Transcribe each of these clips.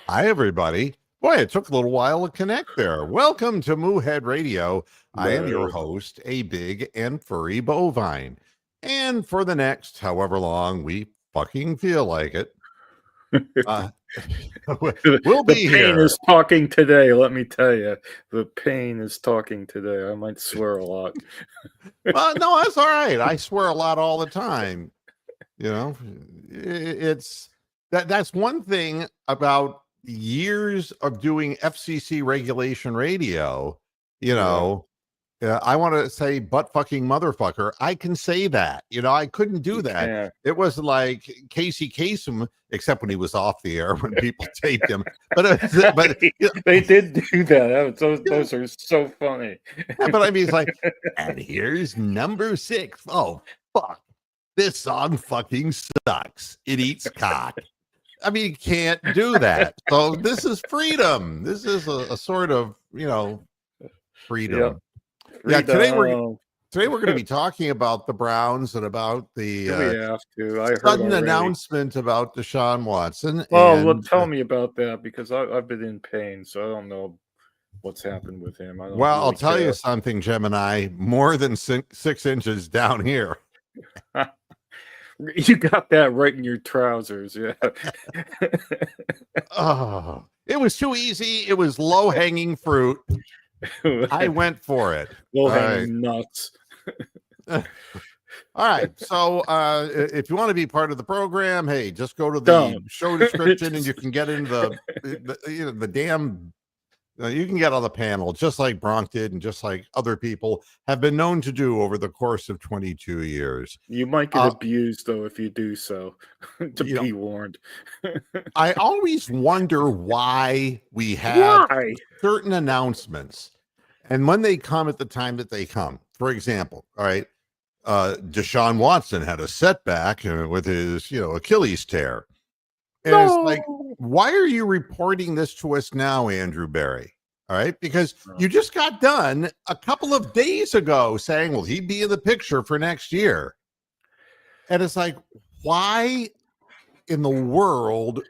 Hi, everybody. Boy, it took a little while to connect there. Welcome to Moohead Radio. I am your host, a big and furry bovine. And for the next however long we fucking feel like it, uh, we'll The be pain here. is talking today, let me tell you. The pain is talking today. I might swear a lot. Well, no, that's all right. I swear a lot all the time. You know, it's that's one thing about years of doing FCC regulation radio. You know, I want to say butt fucking motherfucker. I can say that. You know, I couldn't do that. Yeah. It was like Casey Kasem, except when he was off the air when people taped him. But They did do that. Those are so funny. but I mean, it's like, and here's number 6. Oh fuck. This song fucking sucks. It eats cock. I mean, you can't do that. So this is freedom. This is a sort of, freedom. Yep. Yeah, today we're going to be talking about the Browns and about the we have to. I heard sudden already. announcement about Deshaun Watson. Well, tell me about that, because I've been in pain, so I don't know what's happened with him. I don't well, really I'll tell care. you something, Gemini. More than 6 inches down here. You got that right in your trousers, yeah. Oh, it was too easy. It was low hanging fruit. I went for it. Low hanging nuts. All right. So if you want to be part of the program, hey, just go to the show description and you can get into the damn. You can get on the panel just like Bronk did, and just like other people have been known to do over the course of 22 years. You might get abused, though, if you do so. To be warned. I always wonder why we have certain announcements, and when they come at the time that they come. For example, all right, Deshaun Watson had a setback with his, Achilles tear. And it's like, why are you reporting this to us now, Andrew Berry? All right, because you just got done a couple of days ago saying, well, he'd be in the picture for next year. And it's like, why in the world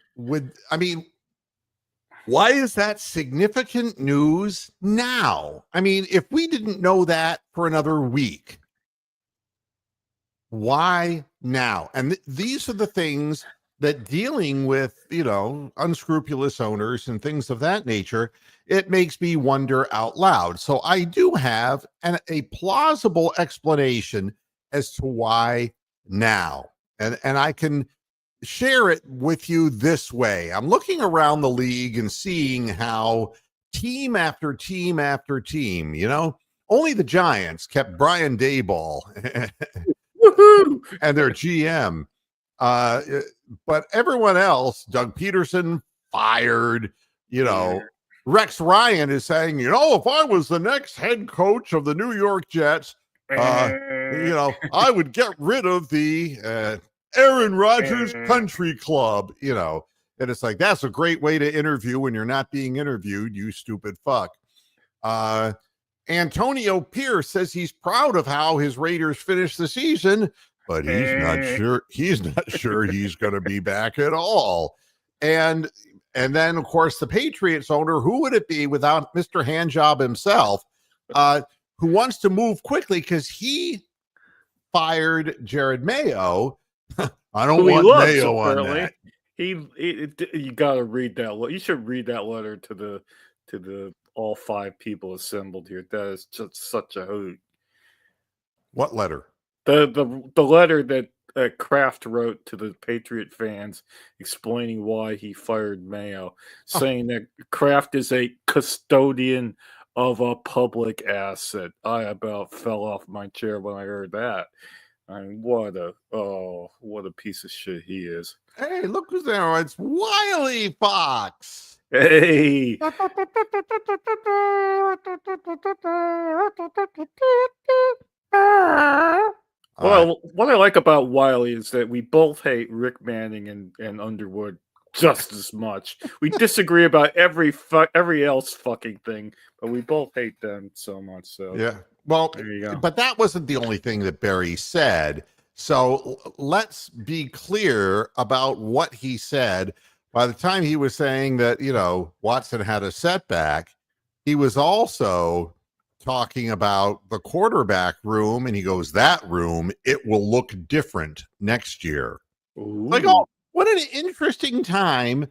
why is that significant news now? I mean, if we didn't know that for another week, why now? And these are the things that, dealing with, unscrupulous owners and things of that nature, it makes me wonder out loud. So I do have a plausible explanation as to why now. And I can share it with you this way. I'm looking around the league and seeing how team after team after team, only the Giants kept Brian Daboll and their GM. But everyone else, Doug Peterson fired, Rex Ryan is saying, if I was the next head coach of the New York Jets, I would get rid of the Aaron Rodgers Country Club, and it's like, that's a great way to interview when you're not being interviewed, you stupid fuck. Antonio Pierce says he's proud of how his Raiders finished the season, but he's not sure he's going to be back at all. And then, of course, the Patriots owner, who would it be without Mr. Handjob himself, who wants to move quickly because he fired Jared Mayo. I don't want Mayo apparently. On that. You got to read that. You should read that letter to the all 5 people assembled here. That is just such a hoot. What letter? The letter that Kraft wrote to the Patriot fans explaining why he fired Mayo, saying that Kraft is a custodian of a public asset. I about fell off my chair when I heard that. I mean, what a piece of shit he is. Hey, look who's there. It's Wiley Fox. Hey. Well, what I like about Wiley is that we both hate Rick Manning and Underwood just as much. We disagree about every else fucking thing, but we both hate them so much. So yeah, well, there you go. But that wasn't the only thing that Barry said. So let's be clear about what he said. by the time he was saying that, Watson had a setback, he was also talking about the quarterback room. And he goes, that room, it will look different next year. Ooh. Like, oh, what an interesting time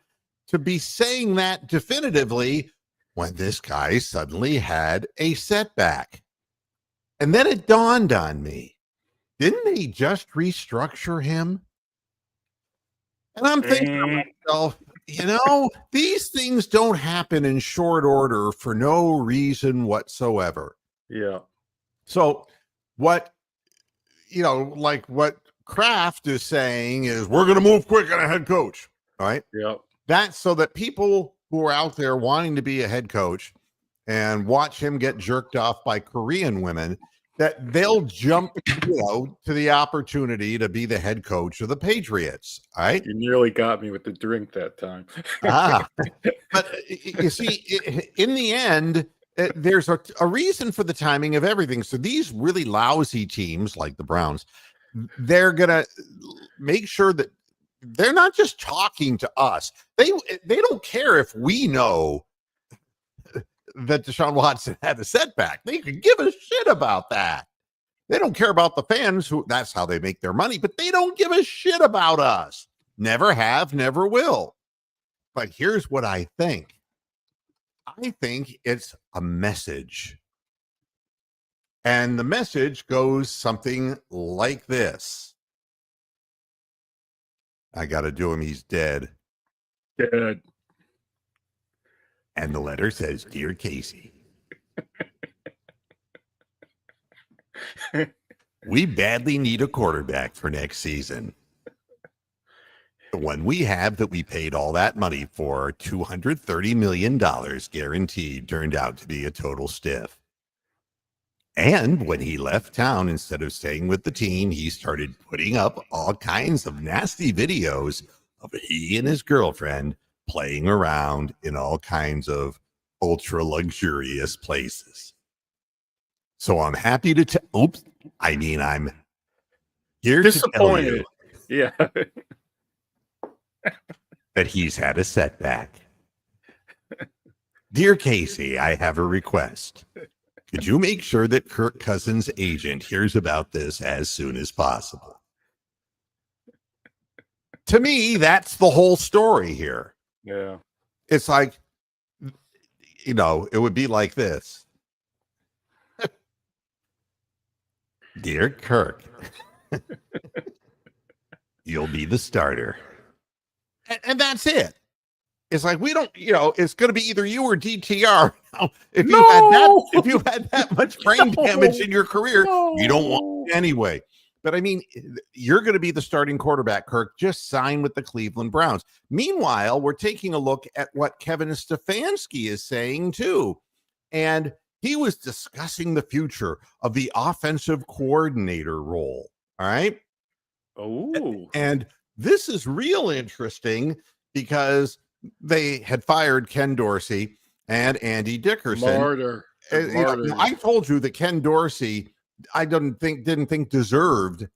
to be saying that definitively when this guy suddenly had a setback. And then it dawned on me, didn't they just restructure him? And I'm thinking to myself, these things don't happen in short order for no reason whatsoever. Yeah. So what, like what Kraft is saying is we're going to move quick on a head coach, right? Yeah. That's so that people who are out there wanting to be a head coach and watch him get jerked off by Korean women, that they'll jump, to the opportunity to be the head coach of the Patriots. All right. You nearly got me with the drink that time. But you see, in the end, there's a reason for the timing of everything. So these really lousy teams like the Browns, they're going to make sure that they're not just talking to us. They don't care if we know that Deshaun Watson had a setback. They could give a shit about that. They don't care about the fans, who that's how they make their money, but they don't give a shit about us. Never have, never will. But here's what I think. I think it's a message. And the message goes something like this. I got to do him. He's dead. Dead. And the letter says, Dear Casey, we badly need a quarterback for next season. The one we have that we paid all that money for, $230 million guaranteed, turned out to be a total stiff. And when he left town, instead of staying with the team, he started putting up all kinds of nasty videos of he and his girlfriend playing around in all kinds of ultra luxurious places. So I'm happy to I'm here disappointed. To tell you that he's had a setback. Dear Casey, I have a request. Could you make sure that Kirk Cousins' agent hears about this as soon as possible? To me, that's the whole story here. Yeah. It's like, it would be like this. Dear Kirk, you'll be the starter. And that's it. It's like, we don't, it's going to be either you or DTR. If you had that much brain damage in your career, you don't want it anyway. But I mean, you're going to be the starting quarterback, Kirk. Just sign with the Cleveland Browns. Meanwhile, we're taking a look at what Kevin Stefanski is saying too. And he was discussing the future of the offensive coordinator role. All right. Oh. And this is real interesting because they had fired Ken Dorsey and Andy Dickerson. Martyr. I told you that Ken Dorsey, I didn't think deserved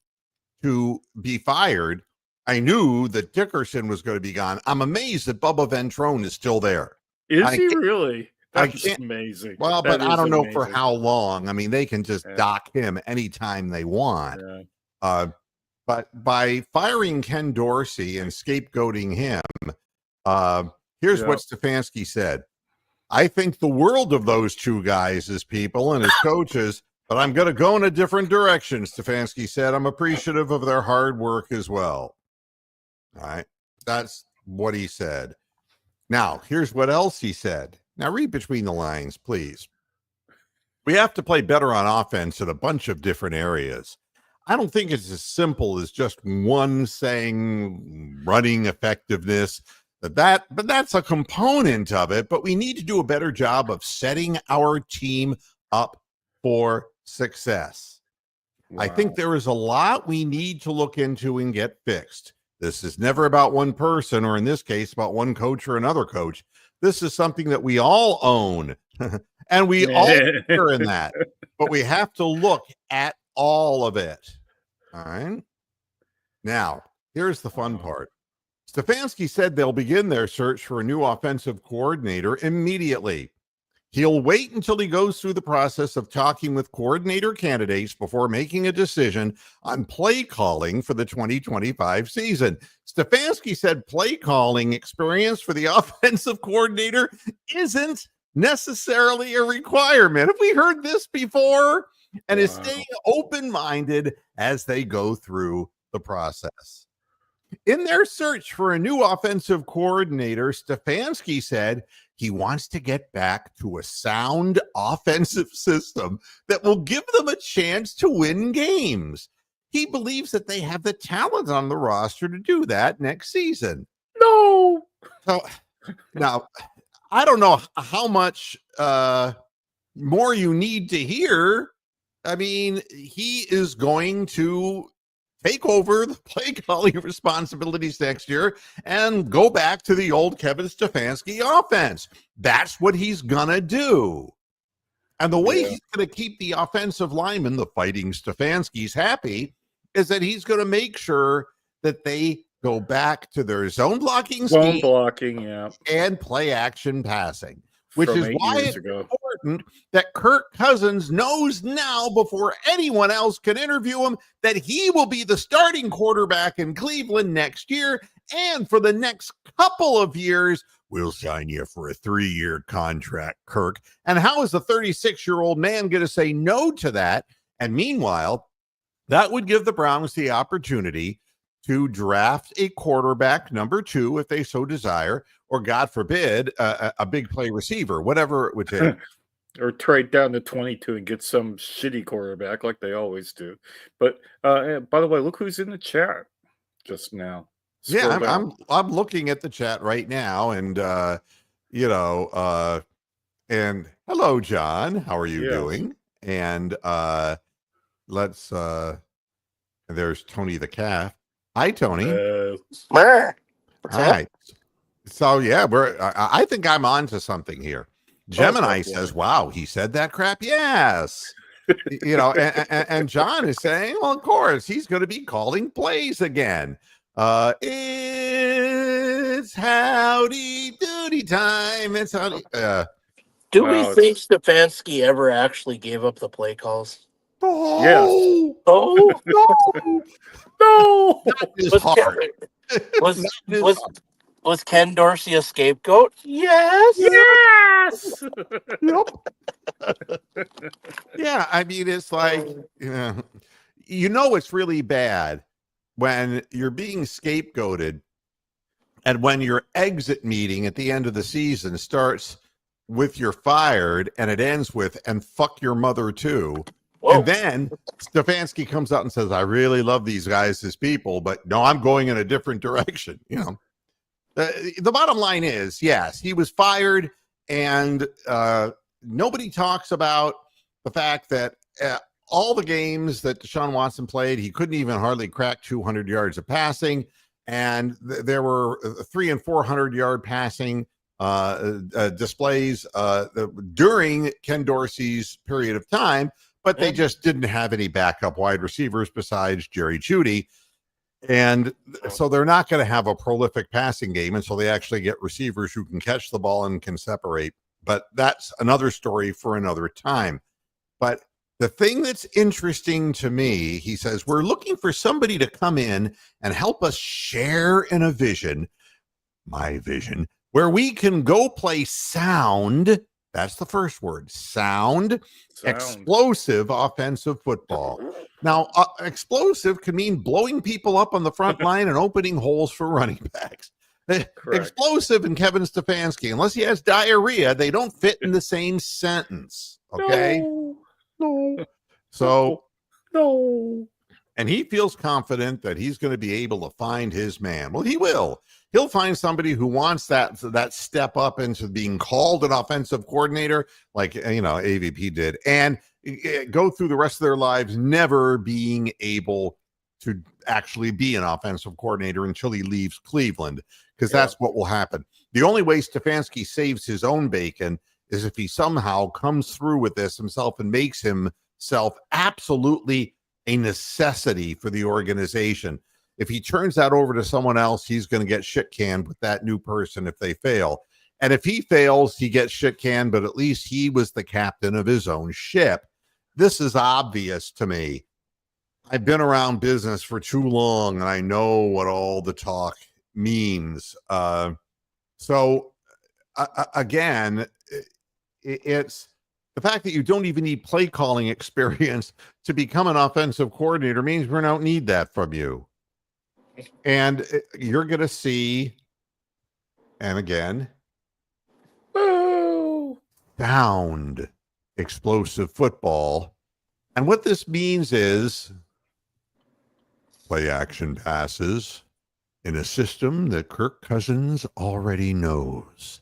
to be fired. I knew that Dickerson was going to be gone. I'm amazed that Bubba Ventrone is still there. Is he really? That's amazing. Well, but I don't know for how long. I mean, they can just dock him anytime they want. Yeah. But by firing Ken Dorsey and scapegoating him, here's what Stefanski said. I think the world of those two guys as people and as coaches, but I'm going to go in a different direction, Stefanski said. I'm appreciative of their hard work as well. All right. That's what he said. Now, here's what else he said. Now, read between the lines, please. We have to play better on offense in a bunch of different areas. I don't think it's as simple as just one saying running effectiveness, but that's a component of it. But we need to do a better job of setting our team up for success. Wow. I think there is a lot we need to look into and get fixed. This is never about one person, or in this case, about one coach or another coach. This is something that we all own, and we all share in that. But we have to look at all of it. All right. Now, here's the fun part. Stefanski said they'll begin their search for a new offensive coordinator immediately. He'll wait until he goes through the process of talking with coordinator candidates before making a decision on play calling for the 2025 season. Stefanski said play calling experience for the offensive coordinator isn't necessarily a requirement. Have we heard this before? And is staying open-minded as they go through the process. In their search for a new offensive coordinator, Stefanski said he wants to get back to a sound offensive system that will give them a chance to win games. He believes that they have the talent on the roster to do that next season. No. So now, I don't know how much more you need to hear. I mean, he is going to take over the play calling responsibilities next year and go back to the old Kevin Stefanski offense. That's what he's going to do. And the way he's going to keep the offensive linemen, the fighting Stefanskis, happy is that he's going to make sure that they go back to their zone blocking scheme and play action passing, which is why it's important that Kirk Cousins knows now before anyone else can interview him that he will be the starting quarterback in Cleveland next year. And for the next couple of years, we'll sign you for a 3-year contract, Kirk. And how is a 36-year-old man going to say no to that? And meanwhile, that would give the Browns the opportunity to draft a quarterback number 2 if they so desire, or God forbid, a big play receiver, whatever it would take. Or trade down to 22 and get some shitty quarterback like they always do. But by the way, look who's in the chat just now. I'm looking at the chat right now, and and hello, John. How are you doing? And let's there's Tony the Calf. Hi, Tony. Hi. So I think I'm on to something here. Gemini says, "Wow, he said that crap." Yes, and John is saying, "Well, of course, he's going to be calling plays again." It's howdy doody time. It's howdy. Do we think Stefanski ever actually gave up the play calls? Oh, yes. Oh no! Was Ken Dorsey a scapegoat? Yes. Yes. Yep. Yeah, I mean, it's like it's really bad when you're being scapegoated, and when your exit meeting at the end of the season starts with "you're fired" and it ends with "and fuck your mother too." Whoa. And then Stefanski comes out and says, "I really love these guys as people, but no, I'm going in a different direction." The bottom line is, yes, he was fired, and nobody talks about the fact that all the games that Deshaun Watson played, he couldn't even hardly crack 200 yards of passing, and there were 300 and 400 yard passing displays during Ken Dorsey's period of time, but they just didn't have any backup wide receivers besides Jerry Jeudy. And so they're not going to have a prolific passing game until they actually get receivers who can catch the ball and can separate. But that's another story for another time. But the thing that's interesting to me, he says, we're looking for somebody to come in and help us share in a vision, my vision, where we can go play sound. That's the first word, sound. Explosive offensive football. Now, explosive can mean blowing people up on the front line and opening holes for running backs. Explosive and Kevin Stefanski, unless he has diarrhea, they don't fit in the same sentence. Okay? No. So, no. And he feels confident that he's going to be able to find his man. Well, he will. He'll find somebody who wants that step up into being called an offensive coordinator, like AVP did, and go through the rest of their lives never being able to actually be an offensive coordinator until he leaves Cleveland, because that's what will happen. The only way Stefanski saves his own bacon is if he somehow comes through with this himself and makes himself absolutely a necessity for the organization. If he turns that over to someone else, he's going to get shit canned with that new person if they fail. And if he fails, he gets shit canned, but at least he was the captain of his own ship. This is obvious to me. I've been around business for too long, and I know what all the talk means. Again, it's the fact that you don't even need play calling experience to become an offensive coordinator means we don't need that from you. And you're going to see, and again, sound explosive football. And what this means is play action passes in a system that Kirk Cousins already knows.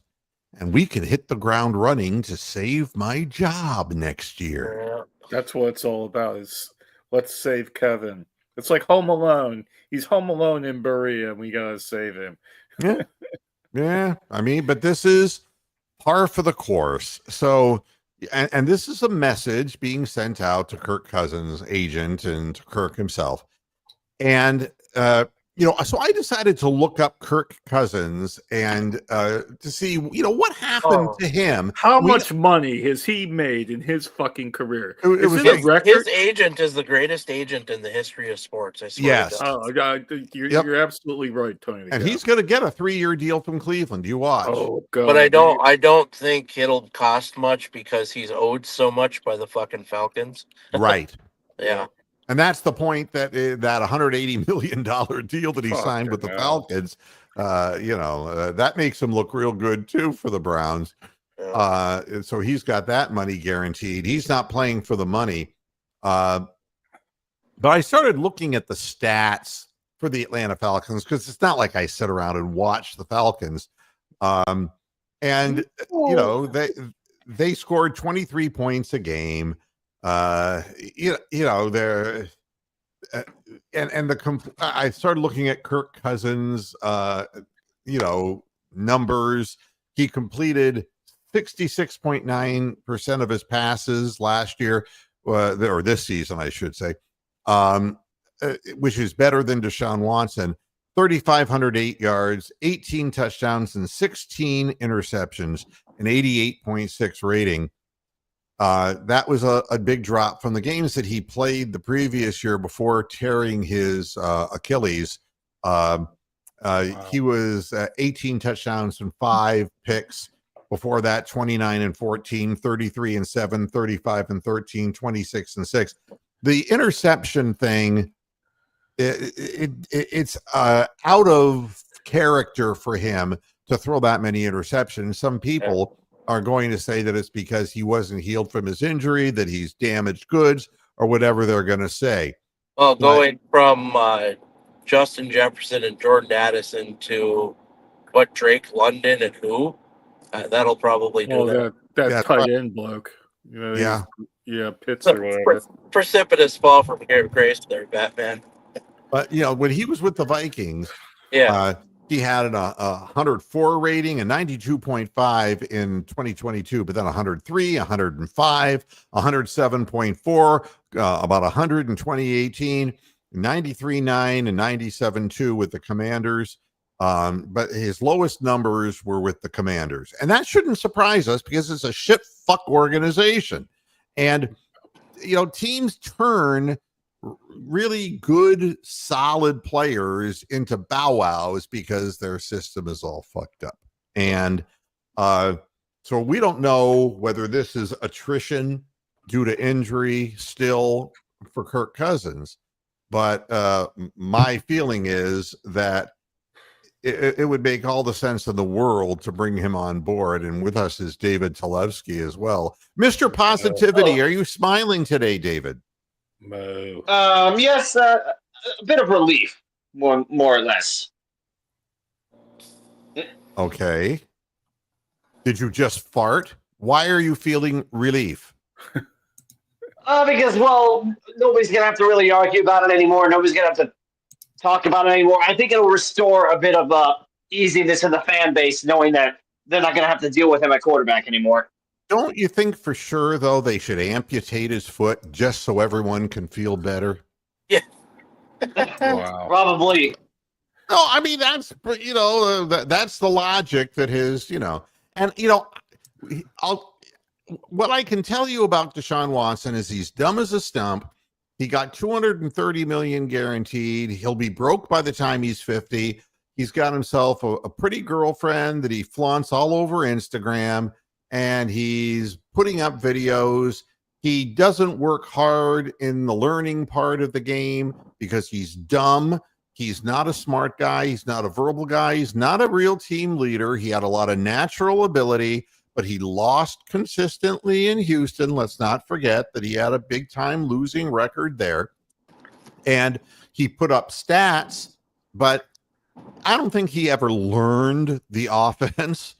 And we can hit the ground running to save my job next year. That's what it's all about, is let's save Kevin. It's like Home Alone. He's home alone in Berea, and we got to save him. Yeah. Yeah. I mean, but this is par for the course. So, and this is a message being sent out to Kirk Cousins' agent and to Kirk himself. And, so I decided to look up Kirk Cousins and to see, what happened to him. How much money has he made in his fucking career? It was his record? His agent is the greatest agent in the history of sports. I swear. Yes. You're absolutely right, Tony. And he's going to get a 3-year deal from Cleveland. You watch. Oh, God. But I don't think it'll cost much because he's owed so much by the fucking Falcons. Right. Yeah. And that's the point that $180 million deal that he signed with the Falcons, that makes him look real good too for the Browns. So he's got that money guaranteed. He's not playing for the money. But I started looking at the stats for the Atlanta Falcons because it's not like I sit around and watch the Falcons. They scored 23 points a game. I started looking at Kirk Cousins, numbers. He completed 66.9% of his passes last year, or this season, I should say, which is better than Deshaun Watson. 3,508 yards, 18 touchdowns, and 16 interceptions, an 88.6 rating. That was a big drop from the games that he played the previous year before tearing his Achilles. He was 18 touchdowns and 5 picks. Before that, 29 and 14, 33 and 7, 35 and 13, 26 and 6. The interception thing, it's out of character for him to throw that many interceptions. Some people are going to say that it's because he wasn't healed from his injury, that he's damaged goods, or whatever they're going to say. Well, going from Justin Jefferson and Jordan Addison to Drake London and who? That'll probably do that tight end bloke. Pitts or whatever. Precipitous fall from grace there, Batman. But when he was with the Vikings, he had a 104 rating, a 92.5 in 2022, but then 103, 105, 107.4, about 100 in 2018, 93.9 and 97.2 with the Commanders. But his lowest numbers were with the Commanders. And that shouldn't surprise us because it's a shit fuck organization. And, teams turn really good, solid players into bow wows because their system is all fucked up. And so we don't know whether this is attrition due to injury still for Kirk Cousins. But my feeling is that it would make all the sense in the world to bring him on board. And with us is David Talevsky as well. Mr. Positivity, are you smiling today, David? No. Yes, a bit of relief, more or less. Okay. Did you just fart? Why are you feeling relief? Because, nobody's going to have to really argue about it anymore. Nobody's going to have to talk about it anymore. I think it'll restore a bit of easiness in the fan base, knowing that they're not going to have to deal with him at quarterback anymore. Don't you think for sure, though, they should amputate his foot just so everyone can feel better? Yeah. Wow. Probably. No, I mean that's that's the logic that his and what I can tell you about Deshaun Watson is he's dumb as a stump. He got 230 million guaranteed. He'll be broke by the time he's 50. He's got himself a pretty girlfriend that he flaunts all over Instagram, and he's putting up videos. He doesn't work hard in the learning part of the game because he's dumb. He's not a smart guy. He's not a verbal guy. He's not a real team leader. He had a lot of natural ability, but he lost consistently in Houston. Let's not forget that he had a big time losing record there. And he put up stats, but I don't think he ever learned the offense.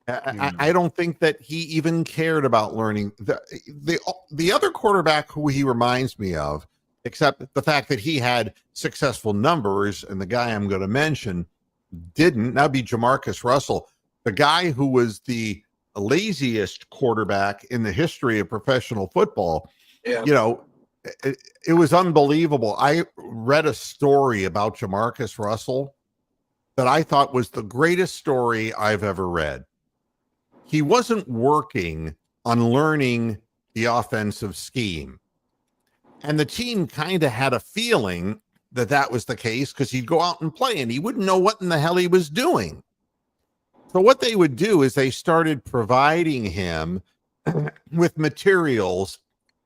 I don't think that he even cared about learning. The other quarterback who he reminds me of, except the fact that he had successful numbers, and the guy I'm going to mention didn't, that'd be Jamarcus Russell, the guy who was the laziest quarterback in the history of professional football. Yeah. It was unbelievable. I read a story about Jamarcus Russell that I thought was the greatest story I've ever read. He wasn't working on learning the offensive scheme. And the team kind of had a feeling that that was the case because he'd go out and play and he wouldn't know what in the hell he was doing. So what they would do is they started providing him with materials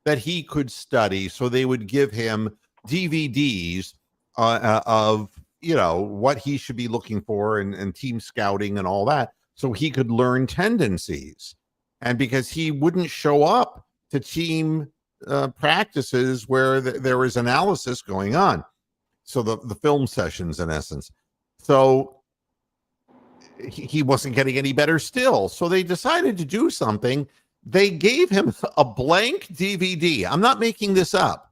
that he could study. So they would give him DVDs of, what he should be looking for and team scouting and all that, so he could learn tendencies. And because he wouldn't show up to team practices where there was analysis going on. So the film sessions, in essence. So he wasn't getting any better still. So they decided to do something. They gave him a blank DVD. I'm not making this up.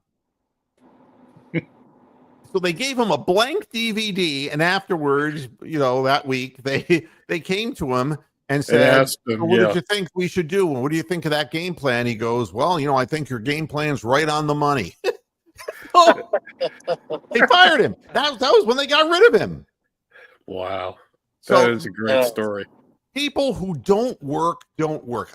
So they gave him a blank DVD, and afterwards, that week, they came to him and said, what did you think we should do? And what do you think of that game plan? He goes, well, I think your game plan's right on the money. They fired him. That was when they got rid of him. Wow. That is a great story. People who don't work.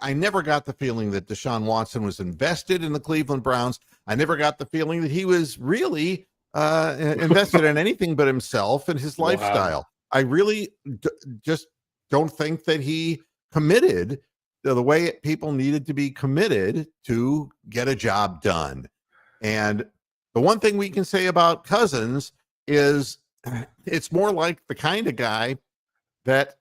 I never got the feeling that Deshaun Watson was invested in the Cleveland Browns. I never got the feeling that he was really invested in anything but himself and his lifestyle. Wow. I really just don't think that he committed the way people needed to be committed to get a job done. And the one thing we can say about Cousins is it's more like the kind of guy that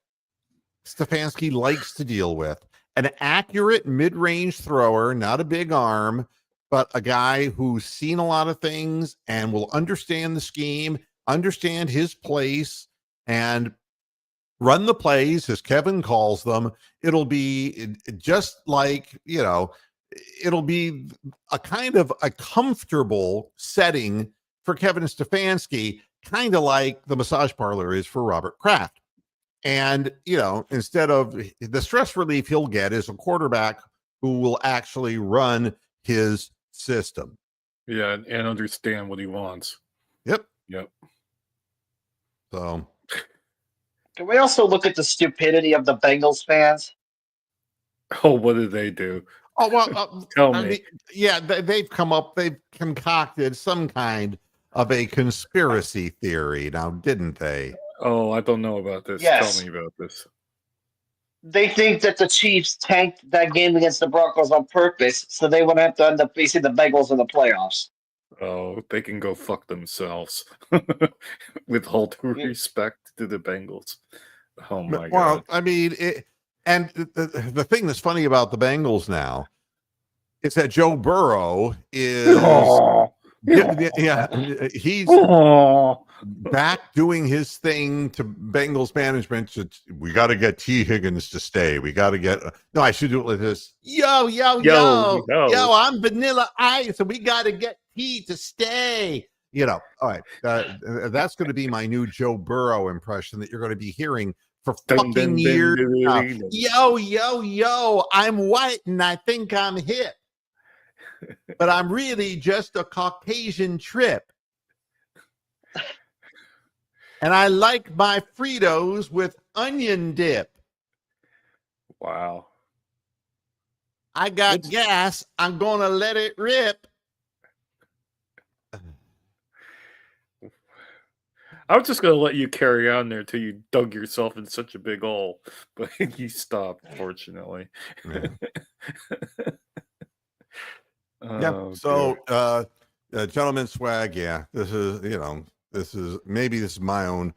Stefanski likes to deal with. An accurate mid-range thrower, not a big arm, but a guy who's seen a lot of things and will understand the scheme, understand his place, and run the plays, as Kevin calls them. It'll be just like, it'll be a kind of a comfortable setting for Kevin Stefanski, kind of like the massage parlor is for Robert Kraft. And, instead of the stress relief he'll get is a quarterback who will actually run his system. Yeah, and understand what he wants. Yep. So can we also look at the stupidity of the Bengals fans? Oh, what did they do? Oh, well, tell me. They've concocted some kind of a conspiracy theory now, didn't they? Oh, I don't know about this. Yes. Tell me about this. They think that the Chiefs tanked that game against the Broncos on purpose, so they would have to end up facing the Bengals in the playoffs. Oh, they can go fuck themselves. With all due respect to the Bengals. Oh my God. Well, I mean, the thing that's funny about the Bengals now is that Joe Burrow is he's back doing his thing to Bengals management. We got to get T. Higgins to stay. We got to get I should do it like this. Yo, I'm Vanilla Ice, so we got to get T to stay. All right. That's going to be my new Joe Burrow impression that you're going to be hearing for fucking years. Yo, I'm white and I think I'm hip, but I'm really just a Caucasian trip. And I like my Fritos with onion dip. Wow. I got gas. I'm going to let it rip. I was just going to let you carry on there till you dug yourself in such a big hole, but you stopped, fortunately. Yeah. Oh, So, gentleman swag. Yeah, this is maybe this is my own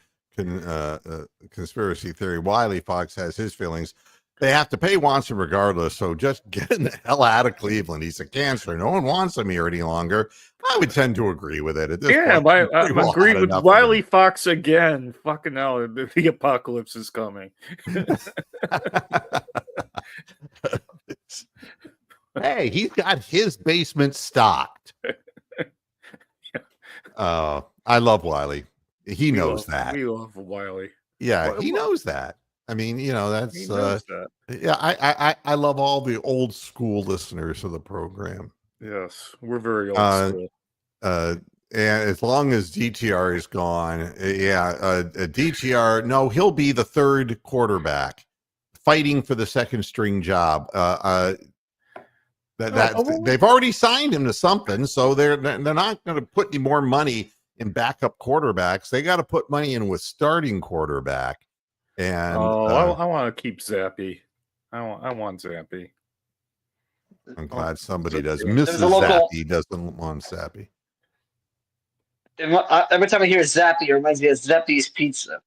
conspiracy theory. Wiley Fox has his feelings. They have to pay Watson regardless. So just getting the hell out of Cleveland. He's a cancer. No one wants him here any longer. I would tend to agree with it at this point. I agree with Wiley Fox again. Fucking hell, the apocalypse is coming. Hey, he's got his basement stocked. I love Wiley. He knows that. We love Wiley. Yeah, he knows that. I mean, that's yeah. I love all the old school listeners of the program. Yes, we're very old school. And as long as DTR is gone, DTR, no, he'll be the third quarterback fighting for the second string job. They've already signed him to something, so they're not going to put any more money in backup quarterbacks. They got to put money in with starting quarterback. And I want to keep Zappy. I want Zappy. I'm glad somebody does. Mrs. Zappy doesn't want Zappy. Every time I hear Zappy, it reminds me of Zappy's Pizza.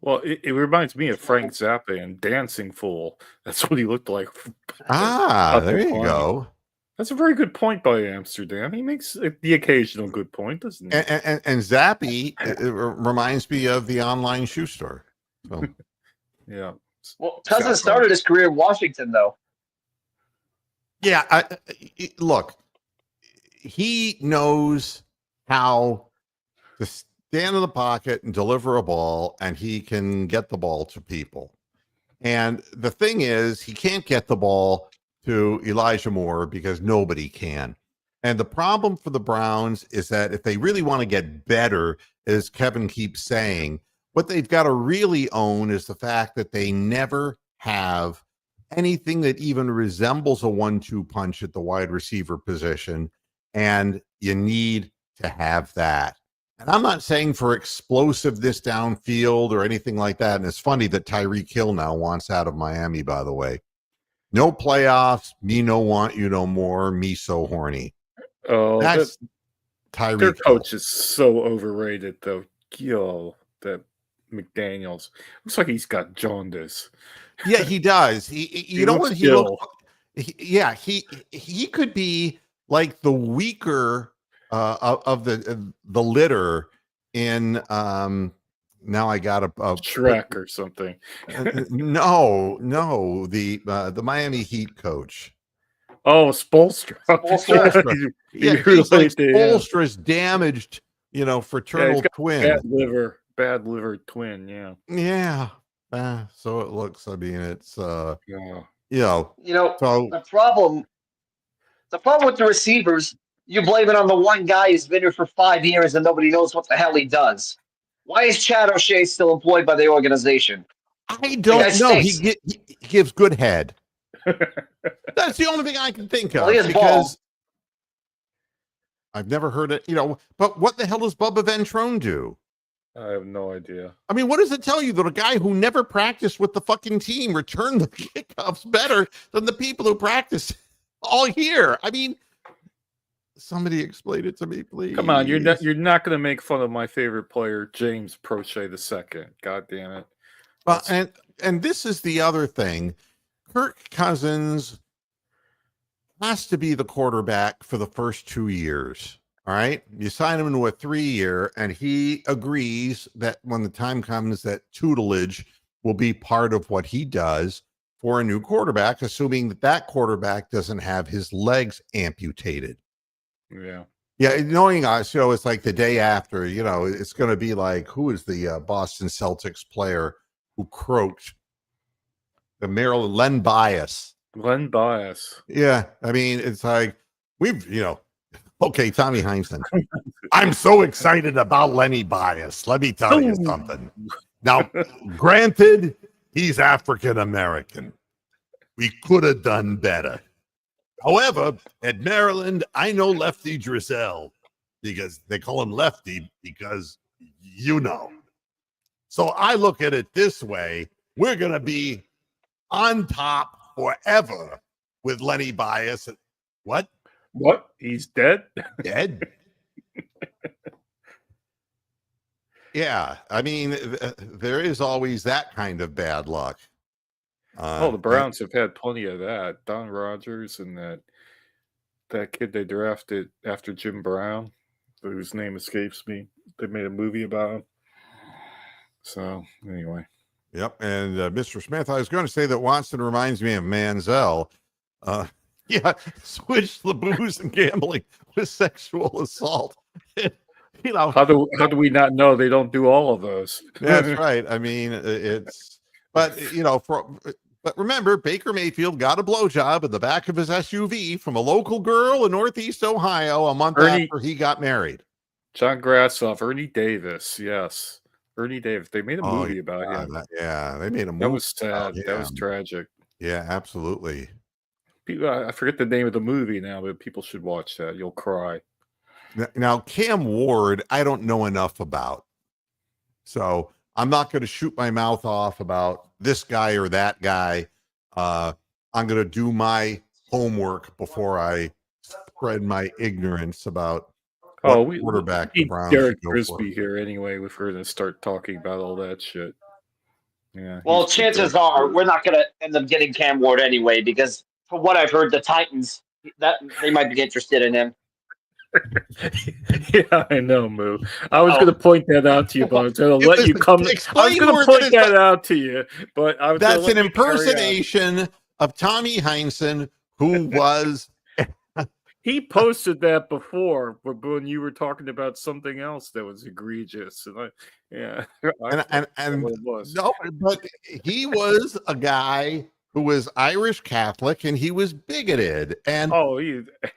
Well, it reminds me of Frank Zappa and Dancing Fool. That's what he looked like. There you go. That's a very good point by Amsterdam. He makes the occasional good point, doesn't he? And Zappy reminds me of the online shoe store. So. Yeah. Well, Cousins started his career in Washington, though. Yeah. Look, he knows how to stand in the pocket and deliver a ball, and he can get the ball to people. And the thing is, he can't get the ball to Elijah Moore because nobody can. And the problem for the Browns is that if they really want to get better, as Kevin keeps saying, what they've got to really own is the fact that they never have anything that even resembles a 1-2 punch at the wide receiver position. And you need to have that. And I'm not saying for explosiveness downfield or anything like that. And it's funny that Tyreek Hill now wants out of Miami, by the way. No playoffs. Me no want you no more. Me so horny. Oh, that's Tyreek. Their coach is so overrated, though. That McDaniels looks like he's got jaundice. Yeah, he does. He know what he looks. He could be like the weaker of the litter in now I got a Shrek or something. No, the Miami Heat coach. Oh, Spoelstra. Yeah, he's like Spoelstra's damaged, fraternal twin. Bad liver twin. Yeah. So it looks. I mean, it's So the problem with the receivers, you blame it on the one guy who's been here for 5 years and nobody knows what the hell he does. Why is Chad O'Shea still employed by the organization? I don't know. He gives good head. That's the only thing I can think of because I've never heard it. But what the hell does Bubba Ventrone do? I have no idea. I mean, what does it tell you that a guy who never practiced with the fucking team returned the kickoffs better than the people who practiced all year? I mean, somebody explain it to me, please. Come on, you're not going to make fun of my favorite player, James Prochet II. God damn it. Well, and this is the other thing. Kirk Cousins has to be the quarterback for the first 2 years. All right. You sign him into a 3-year, and he agrees that when the time comes that tutelage will be part of what he does for a new quarterback, assuming that quarterback doesn't have his legs amputated. Yeah. Yeah. Knowing us, it's like the day after, it's going to be like, who is the Boston Celtics player who croaked the Maryland Len Bias? Len Bias. Yeah. I mean, it's like we've Okay, Tommy Heinsohn. I'm so excited about Lenny Bias. Let me tell you something. Now, granted, he's African American. We could have done better. However, at Maryland, I know Lefty Driesell because they call him Lefty because you know. So I look at it this way. We're going to be on top forever with Lenny Bias. What? What? He's dead? Dead? Yeah. I mean, there is always that kind of bad luck. The Browns have had plenty of that. Don Rodgers and that kid they drafted after Jim Brown, whose name escapes me. They made a movie about him. So, anyway. Yep. And Mr. Smith, I was going to say that Watson reminds me of Manziel. Yeah, switch the booze and gambling with sexual assault. You know, how do we not know they don't do all of those? That's right. I mean, but remember, Baker Mayfield got a blowjob in the back of his SUV from a local girl in Northeast Ohio a month after he got married. John Grassoff, Ernie Davis, yes. Ernie Davis. They made a movie about him. They made a movie. That was sad. That was tragic. Yeah, absolutely. I forget the name of the movie now, but people should watch that. You'll cry. Now, Cam Ward, I don't know enough about. So I'm not going to shoot my mouth off about this guy or that guy. I'm going to do my homework before I spread my ignorance about quarterback we need Derek Frisbee here anyway if we're going to start talking about all that shit. Yeah. Well, chances are we're not going to end up getting Cam Ward anyway because from what I've heard, the Titans, that they might be interested in him. Yeah, I know, Moo. I was going to point that out to you, but I was going to let you come. I was going to point that out to you, but I was. That's an impersonation of Tommy Heinsohn, who was. He posted that before when you were talking about something else that was egregious, and no, but he was a guy who was Irish Catholic and he was bigoted. And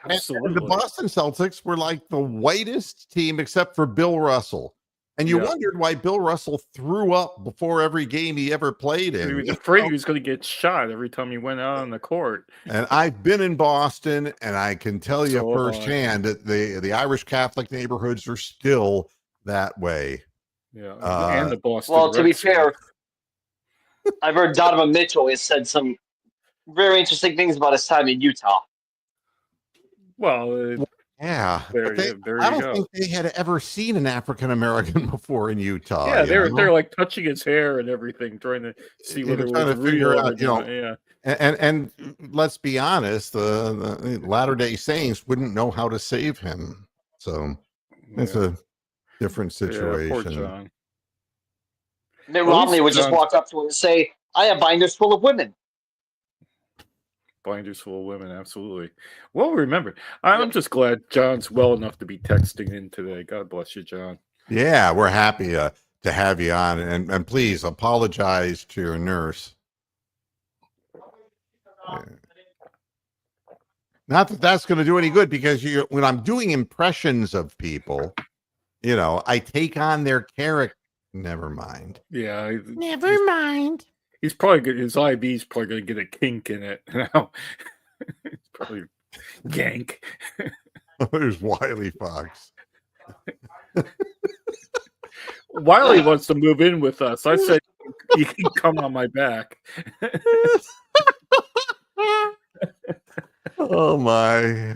absolutely. And the Boston Celtics were like the whitest team except for Bill Russell. And you wondered why Bill Russell threw up before every game he ever played in. He was afraid he was going to get shot every time he went out on the court. And I've been in Boston, and I can tell you firsthand that the Irish Catholic neighborhoods are still that way. Yeah, and the Boston. Well, to be fair, I've heard Donovan Mitchell has said some very interesting things about his time in Utah. Well, yeah, I don't think they had ever seen an African American before in Utah. Yeah, they're like touching his hair and everything, trying to see whether it was real out, And let's be honest, the Latter-day Saints wouldn't know how to save him, so it's a different situation. Poor John. Mitt Romney would just walk up to him and say, "I have binders full of women." Binders full of women, absolutely. Well, remember, I'm just glad John's well enough to be texting in today. God bless you, John. Yeah, we're happy to have you on, and please apologize to your nurse. Yeah. Not that that's going to do any good, because when I'm doing impressions of people, I take on their character. Never mind. Yeah. Never mind. He's probably good. His IV's probably going to get a kink in it now. It's probably gank. There's Wiley Fox. Wiley wants to move in with us. I said he can come on my back. Oh my.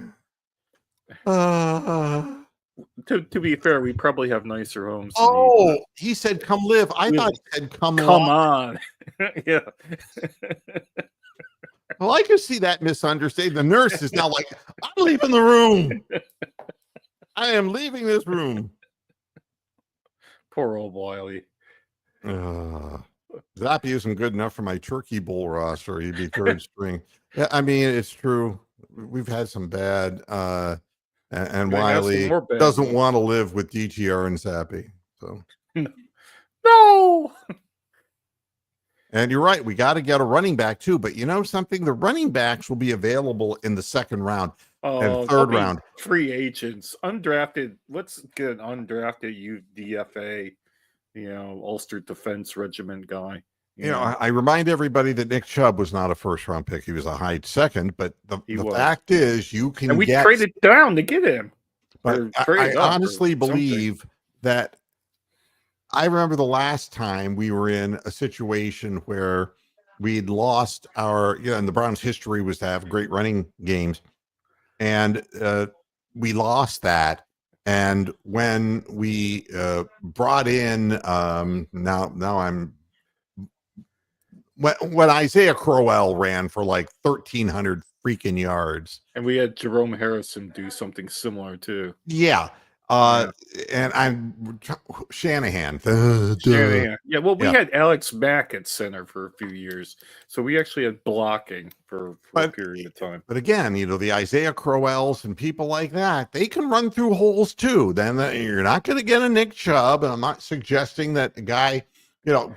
To be fair, we probably have nicer homes. He said, "Come live." I thought he said, "Come on." Yeah. Well, I can see that misunderstanding. The nurse is now like, "I'm leaving the room. I am leaving this room." Poor old Wiley. Zappy isn't good enough for my turkey bowl roster. He'd be third string. Yeah, I mean, it's true. We've had some bad. And Wiley doesn't want to live with DTR and Zappy. So no. And you're right. We got to get a running back too. But you know something? The running backs will be available in the second round. and third round. Free agents, undrafted. Let's get an undrafted UDFA, Ulster Defense Regiment guy. I remind everybody that Nick Chubb was not a first round pick. He was a high second, but the fact is you can and we traded down to get him. But I honestly believe that I remember the last time we were in a situation where we'd lost and the Browns' history was to have great running games. And we lost that. And when we brought in, when Isaiah Crowell ran for like 1,300 freaking yards. And we had Jerome Harrison do something similar too. Yeah. And I'm Shanahan. Shanahan. Yeah, well, we had Alex Mack at center for a few years, so we actually had blocking for a period of time. But again, the Isaiah Crowells and people like that, they can run through holes too. Then you're not going to get a Nick Chubb, and I'm not suggesting that the guy,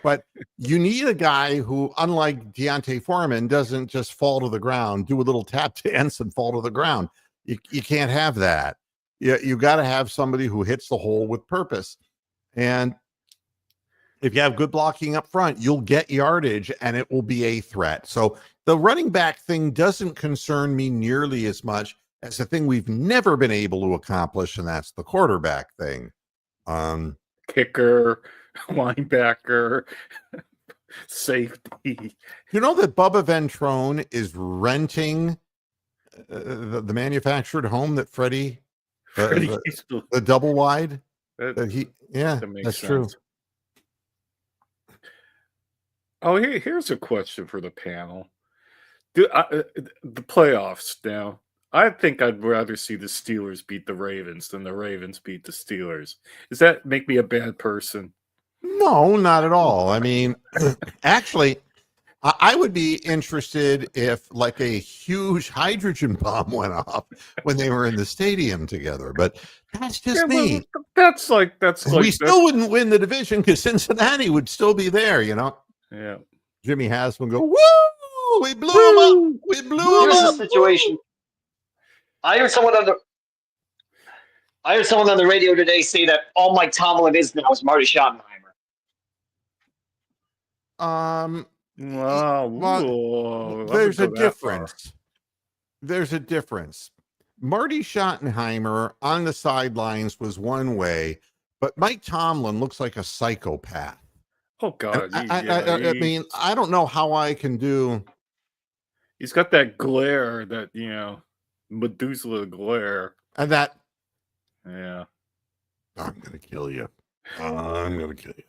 but you need a guy who, unlike Deontay Foreman, doesn't just fall to the ground, do a little tap dance and fall to the ground. You can't have that. You got to have somebody who hits the hole with purpose. And if you have good blocking up front, you'll get yardage and it will be a threat. So the running back thing doesn't concern me nearly as much as the thing we've never been able to accomplish, and that's the quarterback thing. Kicker, linebacker, safety. You know that Bubba Ventrone is renting the manufactured home that Freddie the double wide that's true. Oh, here's a question for the panel. The playoffs now. I think I'd rather see the Steelers beat the Ravens than the Ravens beat the Steelers. Does that make me a bad person? No, not at all. I mean, actually, I would be interested if like a huge hydrogen bomb went off when they were in the stadium together, but that's just me. That's like we still wouldn't win the division because Cincinnati would still be there, Yeah. Jimmy Haslam go, woo! We blew him up. We blew him up. Here's the situation. I heard someone on the radio today say that all Mike Tomlin is now is Marty Schottenheimer. There's a difference. There's a difference. Marty Schottenheimer on the sidelines was one way, but Mike Tomlin looks like a psychopath. Oh God! I mean, I don't know how I can do. He's got that glare, that Medusa glare, and that. Yeah, I'm gonna kill you. I'm gonna kill you.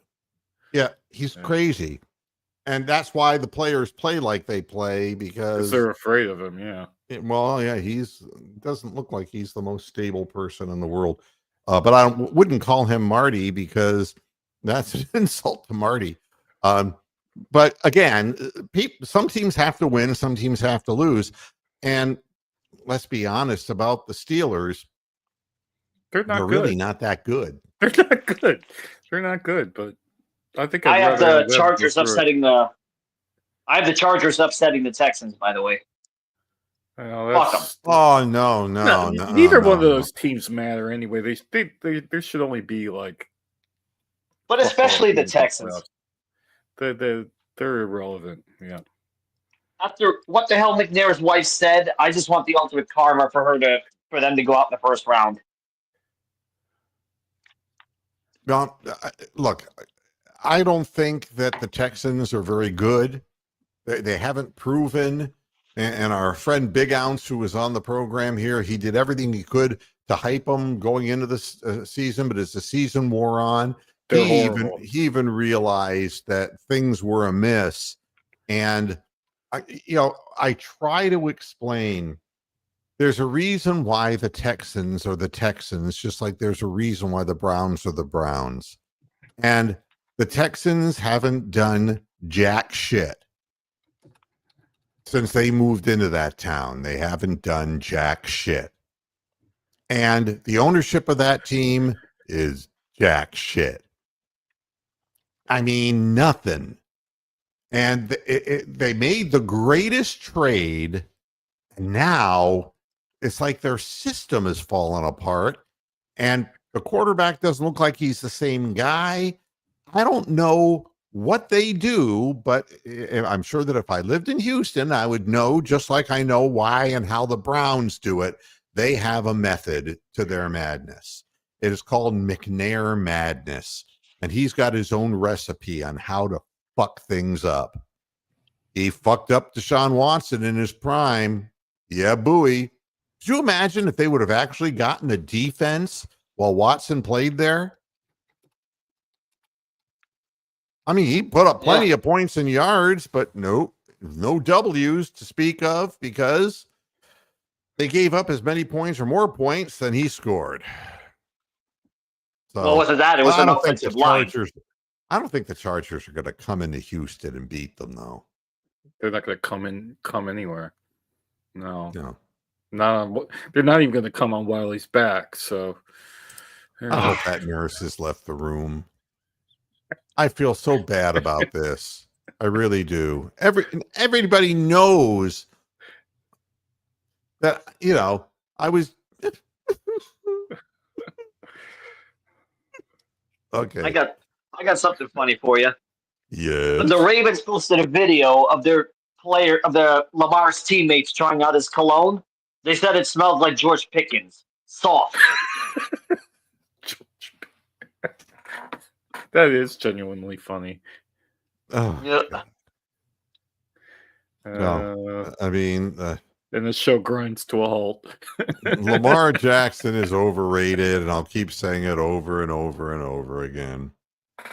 Yeah, he's crazy. And that's why the players play like they play, because they're afraid of him. Yeah. He doesn't look like he's the most stable person in the world. But I wouldn't call him Marty, because that's an insult to Marty. But again, some teams have to win, some teams have to lose. And let's be honest about the Steelers. They're really not that good. They're not good. They're not good, but I think I have the Chargers upsetting the Texans, by the way. Fuck them. Oh no, neither one of those teams matter anyway. There should only be like. But especially the Texans. They're irrelevant. Yeah. After what the hell McNair's wife said, I just want the ultimate karma for them to go out in the first round. Well, look, I don't think that the Texans are very good. They haven't proven. And our friend Big Ounce, who was on the program here, he did everything he could to hype them going into this season. But as the season wore on, he even realized that things were amiss. And I try to explain. There's a reason why the Texans are the Texans, just like there's a reason why the Browns are the Browns. And the Texans haven't done jack shit since they moved into that town. They haven't done jack shit. And the ownership of that team is jack shit. I mean, nothing. And they made the greatest trade. And now it's like their system is falling apart, and the quarterback doesn't look like he's the same guy. I don't know what they do, but I'm sure that if I lived in Houston, I would know, just like I know why and how the Browns do it. They have a method to their madness. It is called McNair Madness, and he's got his own recipe on how to fuck things up. He fucked up Deshaun Watson in his prime. Yeah, buoy. Could you imagine if they would have actually gotten a defense while Watson played there? I mean, he put up plenty of points and yards, but no W's to speak of because they gave up as many points or more points than he scored. So, well, wasn't that? It was an offensive line. I don't think the Chargers are going to come into Houston and beat them, though. They're not going to come anywhere. No. No. They're not even going to come on Wiley's back. So I hope that nurse has left the room. I feel so bad about this. I really do. Everybody knows that, I was okay. I got something funny for you. Yeah. The Ravens posted a video of the Lamar's teammates trying out his cologne. They said it smelled like George Pickens. Soft. That is genuinely funny. Oh, yeah. No, I mean, and the show grinds to a halt. Lamar Jackson is overrated, and I'll keep saying it over and over and over again.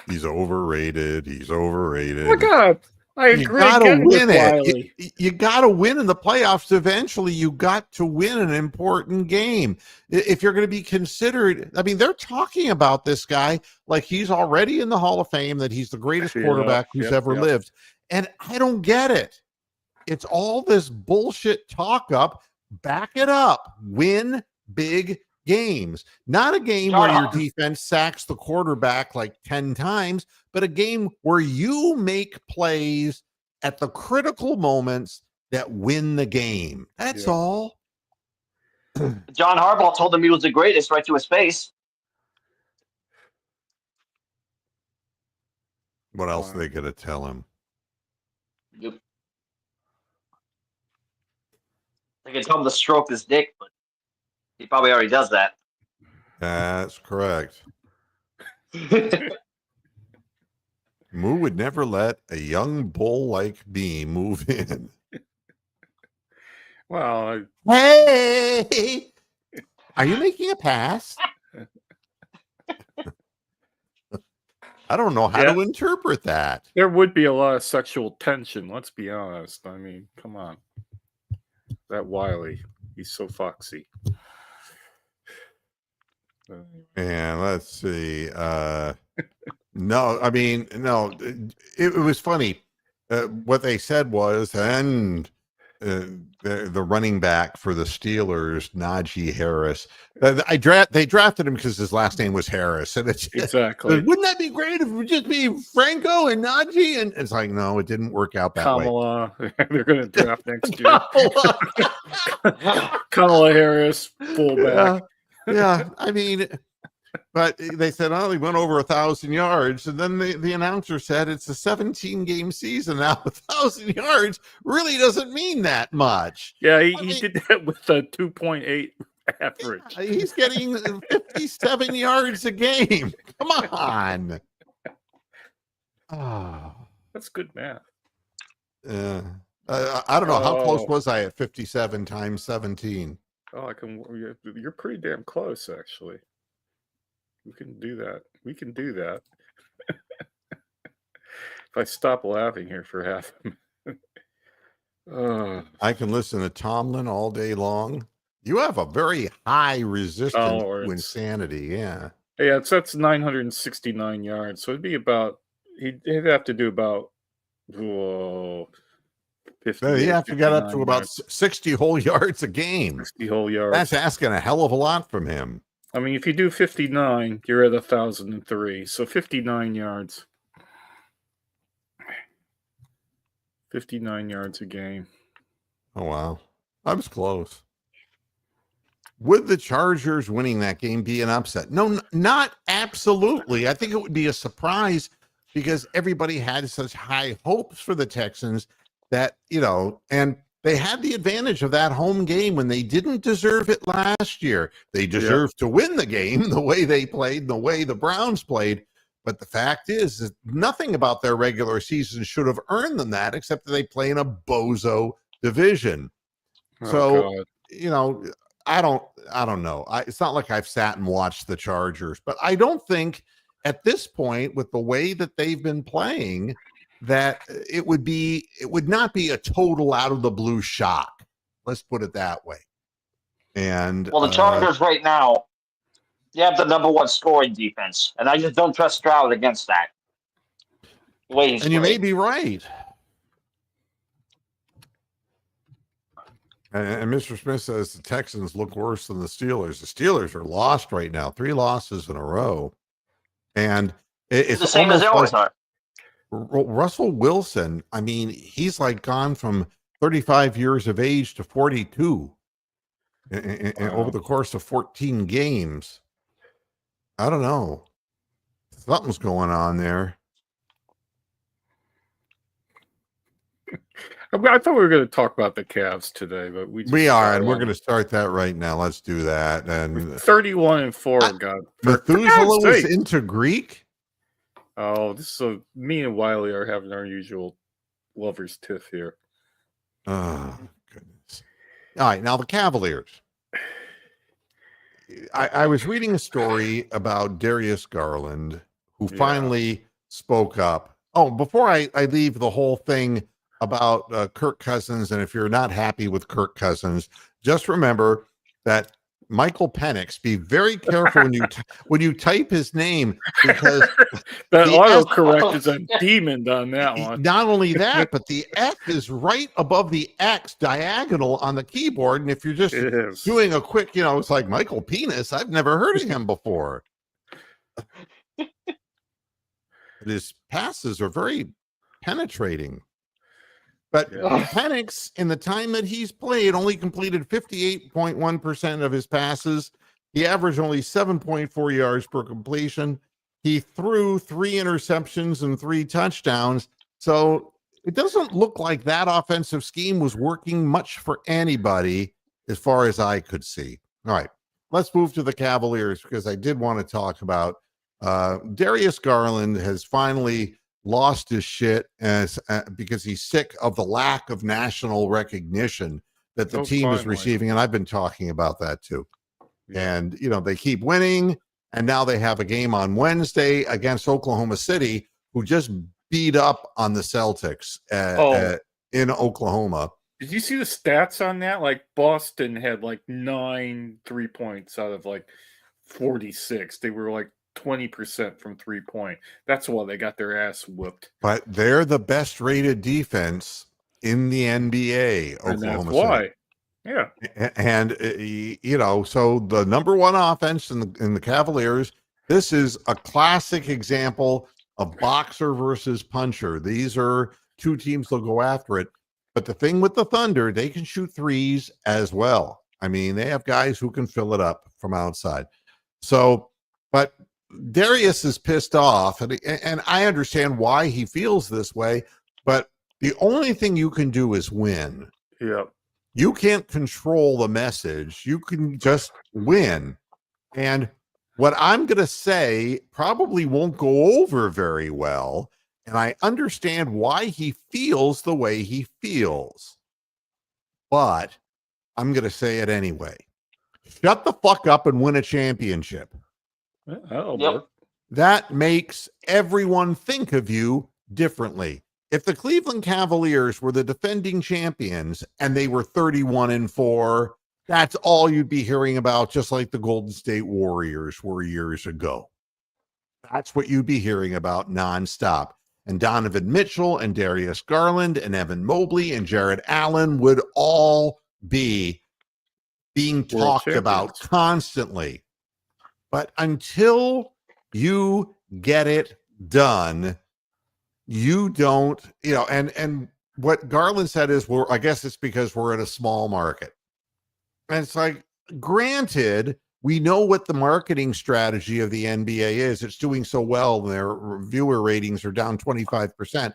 He's overrated. He's overrated. Oh my God. I agree. You gotta win it. You gotta win in the playoffs. Eventually, you got to win an important game. If you're going to be considered, I mean, they're talking about this guy like he's already in the Hall of Fame, that he's the greatest quarterback who's ever lived. And I don't get it. It's all this bullshit talk up. Back it up. Win big games. Not a game where your defense sacks the quarterback like 10 times, but a game where you make plays at the critical moments that win the game. That's all. John Harbaugh told him he was the greatest right to his face. What else are they going to tell him? Yep. They can tell him to stroke his dick, but he probably already does that. That's correct. Moo would never let a young bull like me move in. Well, hey, are you making a pass? I don't know how to interpret that. There would be a lot of sexual tension. Let's be honest. I mean, come on. That Wiley, he's so foxy. And let's see. No, I mean, no, it was funny. What they said was, and the running back for the Steelers, Najee Harris. They drafted him because his last name was Harris, and it's exactly. Wouldn't that be great if it would just be Franco and Najee? And it's like, no, it didn't work out that way. They're going to draft next year. Kamala Harris, fullback. Yeah, I mean, but they said, oh, he went over 1,000 yards. And then the announcer said it's a 17-game season now. 1,000 yards really doesn't mean that much. Yeah, he did that with a 2.8 average. He's getting 57 yards a game. Come on. Oh. That's good math. I don't know. How close was I at 57 times 17? Oh, you're pretty damn close, actually. We can do that. If I stop laughing here for half a minute. I can listen to Tomlin all day long. You have a very high resistance to insanity. Yeah. Yeah, that's 969 yards. So it'd be about, he'd have to do about 50. You have to get up to about 60 whole yards a game. 60 whole yards. That's asking a hell of a lot from him. I mean, if you do 59, you're at 1,003. So 59 yards. 59 yards a game. Oh, wow. I was close. Would the Chargers winning that game be an upset? No, not absolutely. I think it would be a surprise because everybody had such high hopes for the Texans that, and they had the advantage of that home game when they didn't deserve it last year. They deserved to win the game the way they played, the way the Browns played. But the fact is nothing about their regular season should have earned them that, except that they play in a bozo division. God. I don't know. It's not like I've sat and watched the Chargers, but I don't think at this point, with the way that they've been playing, that it would not be a total out of the blue shock. Let's put it that way. And the Chargers right now, they have the number one scoring defense, and I just don't trust Stroud against that. And you may be right. And Mr. Smith says the Texans look worse than the Steelers. The Steelers are lost right now, 3 losses in a row. And it's the same as they always are. Russell Wilson, I mean, he's like gone from 35 years of age to 42 over the course of 14 games. I don't know. Something's going on there. I thought we were going to talk about the Cavs today, but we are, and we're going to start that right now. Let's do that. And 31-4, God. Methuselah was into Greek. Oh, me and Wiley are having our usual lovers' tiff here. Oh goodness! All right, now the Cavaliers. I was reading a story about Darius Garland, who finally spoke up. Oh, before I leave the whole thing about Kirk Cousins, and if you're not happy with Kirk Cousins, just remember that Michael Penix, be very careful when you type his name, because that autocorrect is a demon on that one. Not only that, but the F is right above the X diagonal on the keyboard, and if you're just doing a quick, it's like Michael Penis. I've never heard of him before. His passes are very penetrating. But Penix, in the time that he's played, only completed 58.1% of his passes. He averaged only 7.4 yards per completion. He threw 3 interceptions and 3 touchdowns. So it doesn't look like that offensive scheme was working much for anybody as far as I could see. All right, let's move to the Cavaliers, because I did want to talk about Darius Garland has finally lost his shit because he's sick of the lack of national recognition that the team is receiving. And I've been talking about that too. Yeah. And, they keep winning. And now they have a game on Wednesday against Oklahoma City, who just beat up on the Celtics in Oklahoma. Did you see the stats on that? Like Boston had like 9 3-points out of like 46. They were like 20% from 3-point. That's why they got their ass whooped. But they're the best rated defense in the NBA. Oklahoma City. Why? Yeah. And so the number one offense in the Cavaliers. This is a classic example of boxer versus puncher. These are two teams that'll go after it. But the thing with the Thunder, they can shoot threes as well. I mean, they have guys who can fill it up from outside. So, but Darius is pissed off, and I understand why he feels this way, but the only thing you can do is win. Yeah. You can't control the message. You can just win. And what I'm going to say probably won't go over very well, and I understand why he feels the way he feels. But I'm going to say it anyway. Shut the fuck up and win a championship. Yep. That makes everyone think of you differently. If the Cleveland Cavaliers were the defending champions and they were 31-4, that's all you'd be hearing about, just like the Golden State Warriors were years ago. That's what you'd be hearing about nonstop. And Donovan Mitchell and Darius Garland and Evan Mobley and Jared Allen would all be being talked about constantly. But until you get it done, you don't, and what Garland said is, I guess it's because we're in a small market. And it's like, granted, we know what the marketing strategy of the NBA is. It's doing so well. Their viewer ratings are down 25%.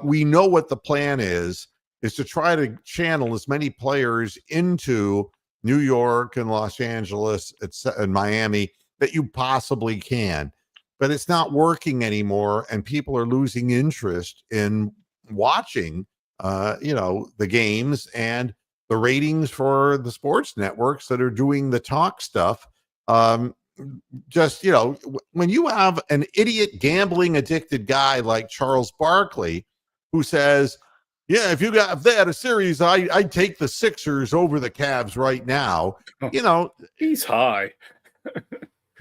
We know what the plan is to try to channel as many players into New York and Los Angeles and Miami that you possibly can. But it's not working anymore, and people are losing interest in watching, the games, and the ratings for the sports networks that are doing the talk stuff. When you have an idiot gambling addicted guy like Charles Barkley, who says, yeah, if they had a series, I'd take the Sixers over the Cavs right now. He's high.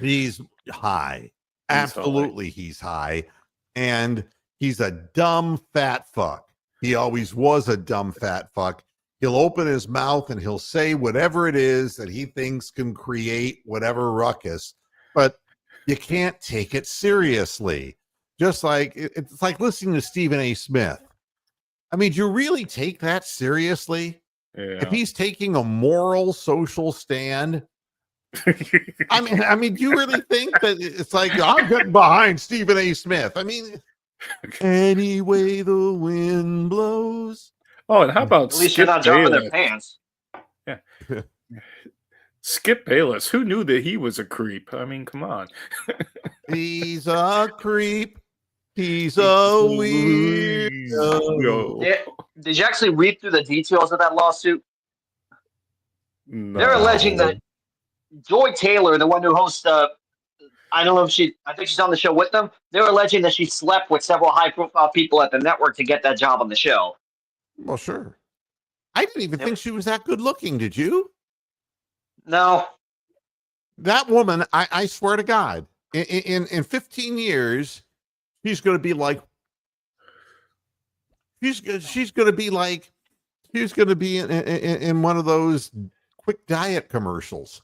He's high. Absolutely, he's high. And he's a dumb fat fuck. He always was a dumb fat fuck. He'll open his mouth and he'll say whatever it is that he thinks can create whatever ruckus, but you can't take it seriously. Just like it's like listening to Stephen A. Smith. I mean, do you really take that seriously? Yeah. If he's taking a moral, social stand, I mean, do you really think that it's like I'm getting behind Stephen A. Smith? I mean, any way the wind blows. Oh, and how about at least you're not dropping their pants? Yeah. Skip Bayless. Who knew that he was a creep? I mean, come on. He's a creep. He's a weirdo. Yeah. Did you actually read through the details of that lawsuit? No. They're alleging that Joy Taylor, the one who hosts I think she's on the show with them. They're alleging that she slept with several high-profile people at the network to get that job on the show. Well, sure. I didn't even think she was that good looking. Did you? No. That woman, I swear to God, in 15 years, she's going to be like, she's going to be in one of those quick diet commercials.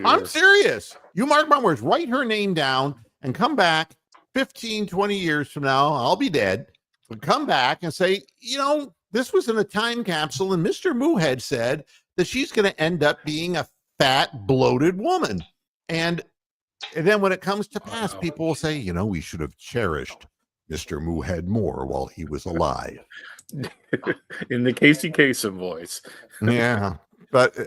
I'm serious. You mark my words. Write her name down and come back 15, 20 years from now. I'll be dead. But come back and say, this was in a time capsule, and Mr. Moohead said that she's going to end up being a fat, bloated woman. And then when it comes to pass, people will say, we should have cherished Mr. Moohead more while he was alive. In the Casey Kasem voice. Yeah. But,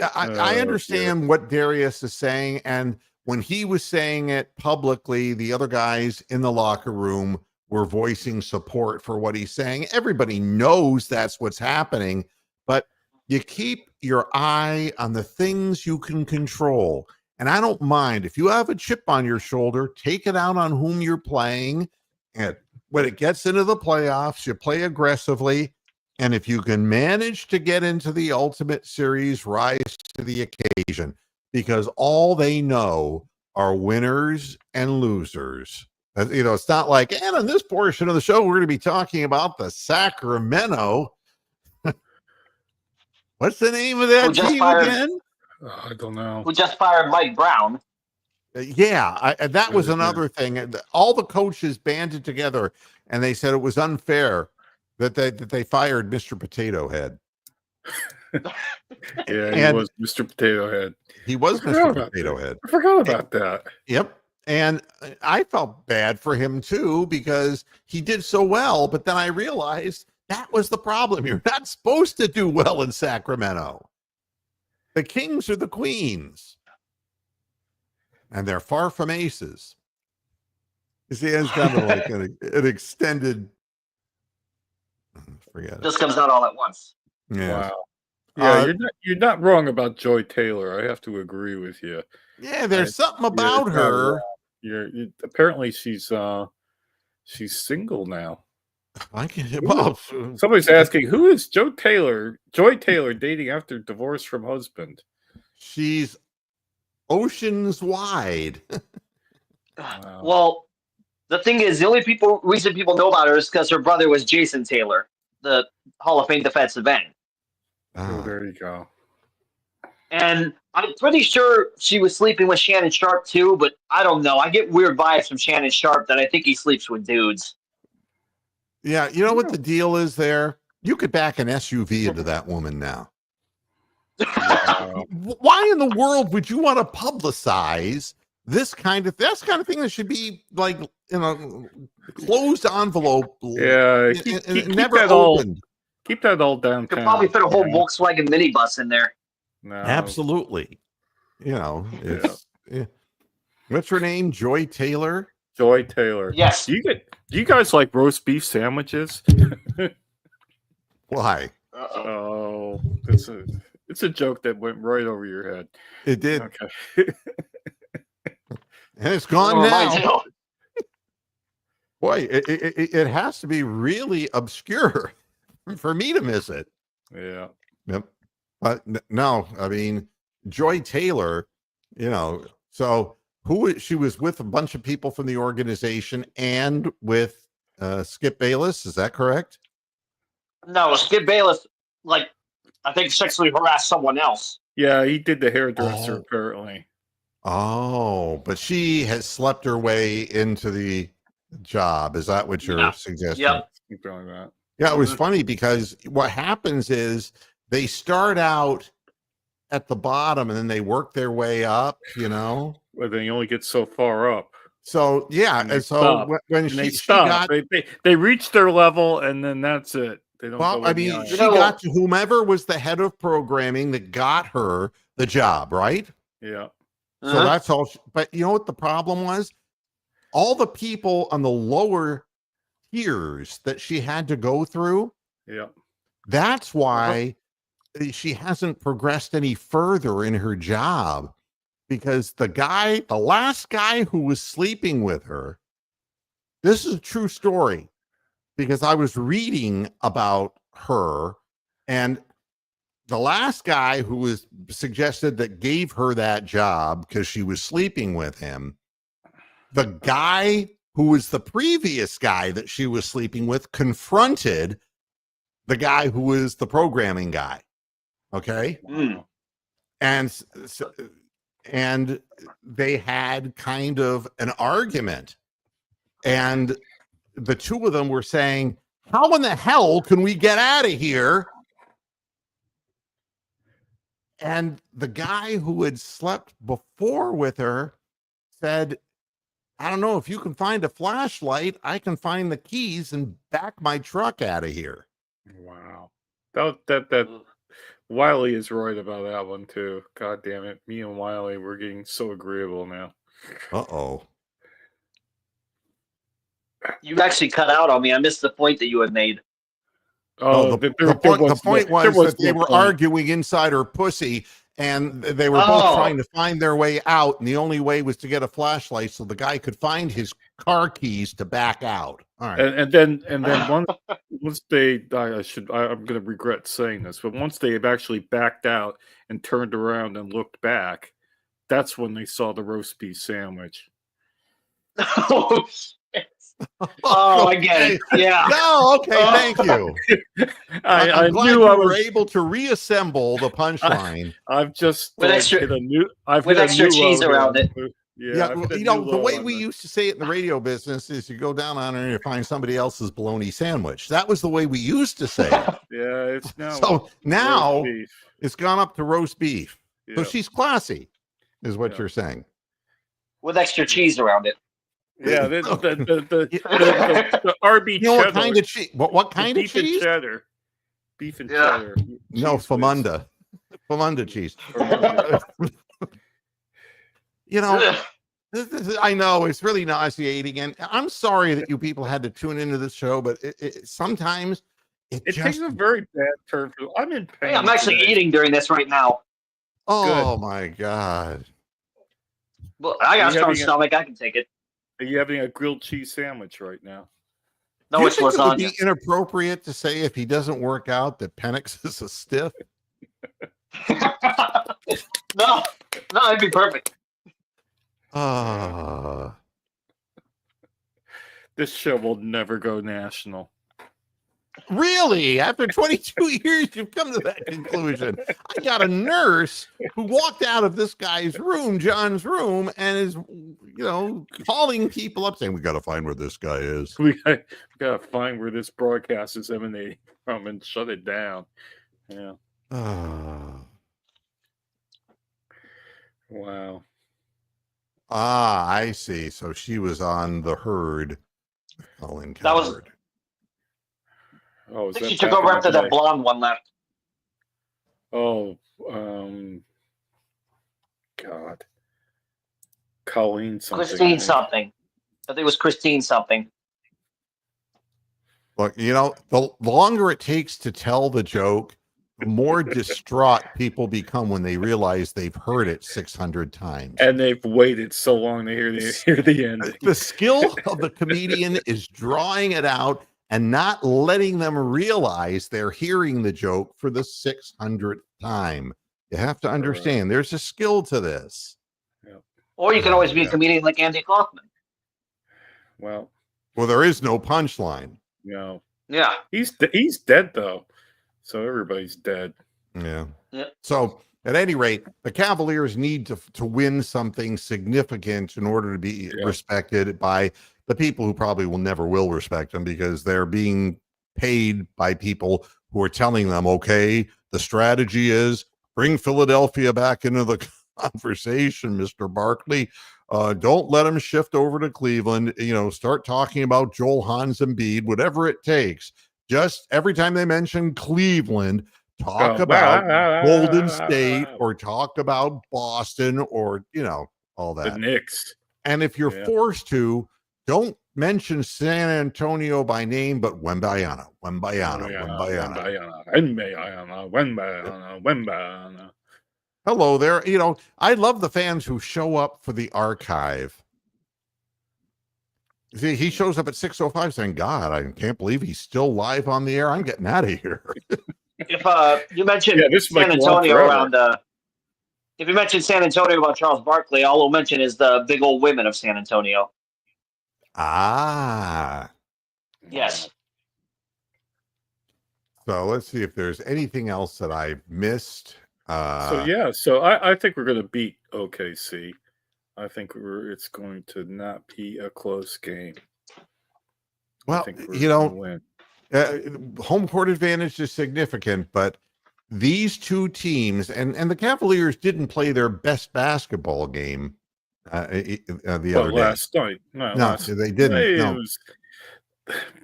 I understand what Darius is saying. And when he was saying it publicly, the other guys in the locker room were voicing support for what he's saying. Everybody knows that's what's happening, but you keep your eye on the things you can control. And I don't mind if you have a chip on your shoulder, take it out on whom you're playing. And when it gets into the playoffs, you play aggressively. And if you can manage to get into the Ultimate Series, rise to the occasion, because all they know are winners and losers. It's not like, and on this portion of the show, we're going to be talking about the Sacramento. What's the name of that team again? I don't know. Who just fired Mike Brown? That was another thing. All the coaches banded together, and they said it was unfair that they fired Mr. Potato Head. Yeah, he was Mr. Potato Head. He was Mr. Potato Head. I forgot about that. Yep. And I felt bad for him, too, because he did so well. But then I realized that was the problem. You're not supposed to do well in Sacramento. The Kings are the Queens. And they're far from aces. You see, it's kind of like an extended... Forget it. Just comes out all at once. Yeah. Wow. Yeah, you're not wrong about Joy Taylor. I have to agree with you. Yeah, there's something about her. Apparently she's single now. Somebody's asking, who is Joy Taylor dating after divorce from husband? She's oceans wide. Wow. Well, the thing is, the only reason people know about her is because her brother was Jason Taylor, the Hall of Fame defensive end. Oh, there you go. And I'm pretty sure she was sleeping with Shannon Sharp too, but I don't know. I get weird vibes from Shannon Sharp that I think he sleeps with dudes. Yeah, you know what the deal is there? You could back an SUV into that woman now. Why in the world would you want to publicize this kind of thing that should be like in a closed envelope? Yeah, and never opened. Keep that all downtown. You could probably fit a whole Volkswagen minibus in there. No. Absolutely. It's what's her name? Joy Taylor. Joy Taylor. Yes. Do you guys like roast beef sandwiches? Why? Oh, it's a joke that went right over your head. It did. Okay. And it's gone now. Boy, it has to be really obscure for me to miss it. Yeah. Yep. But no, I mean, Joy Taylor, so she was with a bunch of people from the organization and with Skip Bayless. Is that correct? No, Skip Bayless, I think sexually harassed someone else. Yeah, he did the hairdresser apparently. Oh, but she has slept her way into the job. Is that what you're suggesting? Yep. Yeah, it was funny because what happens is they start out at the bottom and then they work their way up, Well, then you only get so far up. So yeah, and so when they stop, they reach their level and then that's it. They don't. Well, I mean, she got to whomever was the head of programming that got her the job, right? Yeah. So that's all. But you know what the problem was? All the people on the lower tiers that she had to go through. Yeah. That's why she hasn't progressed any further in her job, because the last guy who was sleeping with her, this is a true story because I was reading about her, and the last guy who was suggested that gave her that job because she was sleeping with him, the guy who was the previous guy that she was sleeping with confronted the guy who was the programming guy. Okay. And they had kind of an argument, and the two of them were saying, how in the hell can we get out of here? And the guy who had slept before with her said, I don't know, if you can find a flashlight, I can find the keys and back my truck out of here. Wow. That Wiley is right about that one too. God damn it. Me and Wiley, we're getting so agreeable now. Uh-oh. You actually cut out on me. I missed the point that you had made. Oh, the point was that they were arguing inside her pussy, and they were both trying to find their way out, and the only way was to get a flashlight so the guy could find his car keys to back out. All right. And then once they, I'm going to regret saying this, but once they have actually backed out and turned around and looked back, that's when they saw the roast beef sandwich. Oh, shit. Oh, I get it. Yeah. No, okay, thank you. I'm glad you were able to reassemble the punchline. I've just with extra cheese around it. Yeah, the way we used to say it in the radio business is you go down on it and you find somebody else's bologna sandwich. That was the way we used to say it. Yeah, it's now. So now it's gone up to roast beef. Yeah. So she's classy, is what you're saying. With extra cheese around it. Yeah, the RB cheddar. What kind of cheese? What kind of cheese? Beef and cheddar. Beef and cheddar. No, Famunda. Famunda cheese. I know it's really nauseating, and I'm sorry that you people had to tune into this show, but sometimes it takes a very bad turn. I'm in pain. Hey, I'm actually eating during this right now. Oh my god! Well, I got a strong stomach. I can take it. Are you having a grilled cheese sandwich right now? No, it's lasagna. It would be inappropriate to say if he doesn't work out that Penix is a stiff. No, it'd be perfect. This show will never go national. Really? After 22 years, you've come to that conclusion. I got a nurse who walked out of this guy's room, John's room, and is, calling people up saying, we got to find where this guy is. We got to find where this broadcast is emanating from and shut it down. Yeah. Wow. Ah, I see. So she was on the herd. Colin That was. Cowherd. Oh, I is think she that took back over in the after day? that blonde one left. Oh, God. Colleen something. Christine something. I think it was Christine something. Look, the longer it takes to tell the joke, the more distraught people become when they realize they've heard it 600 times. And they've waited so long to hear the ending. The skill of the comedian is drawing it out and not letting them realize they're hearing the joke for the 600th time. You have to understand, there's a skill to this. Yep. Or you can always be a comedian like Andy Kaufman. Well, there is no punchline. No. Yeah. He's dead, though. So everybody's dead. Yeah. So at any rate, the Cavaliers need to win something significant in order to be respected by the people who probably will respect them, because they're being paid by people who are telling them, okay, the strategy is bring Philadelphia back into the conversation, Mr. Barkley. Don't let them shift over to Cleveland. Start talking about Joel Hans Embiid, whatever it takes. Just every time they mention Cleveland, talk about Golden State or talk about Boston or, all that. The Knicks. And if you're forced to, don't mention San Antonio by name, but Wembayana. Hello there. I love the fans who show up for the archive. See, he shows up at 6:05 saying, God, I can't believe he's still live on the air. I'm getting out of here. If you mentioned San Antonio if you mentioned San Antonio about Charles Barkley, all we'll mention is the big old women of San Antonio. Ah. Yes. So let's see if there's anything else that I missed. So I think we're going to beat OKC. I think it's going to not be a close game. Well, win. Home court advantage is significant, but these two teams and the Cavaliers didn't play their best basketball game the other day. Last night. No, they didn't.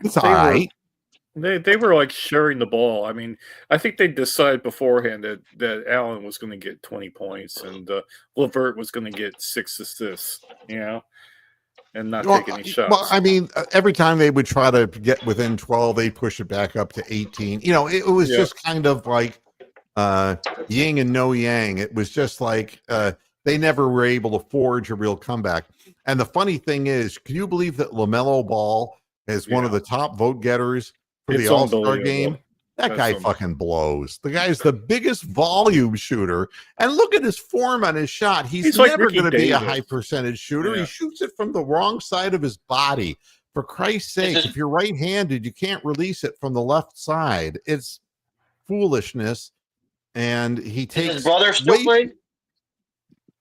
It's all right. They were like sharing the ball. I mean, I think they decided beforehand that Allen was going to get 20 points and LeVert was going to get 6 assists, and not take any shots. Well, I mean, every time they would try to get within 12, they push it back up to 18. It was just kind of like yin and no yang. It was just like they never were able to forge a real comeback. And the funny thing is, can you believe that LaMelo Ball is one of the top vote getters for the All-Star game? That guy fucking blows. The guy's the biggest volume shooter. And look at his form on his shot. He's never going to be a high percentage shooter. He shoots it from the wrong side of his body. For Christ's sake, if you're right-handed, you can't release it from the left side. It's foolishness. And he takes his brother still played?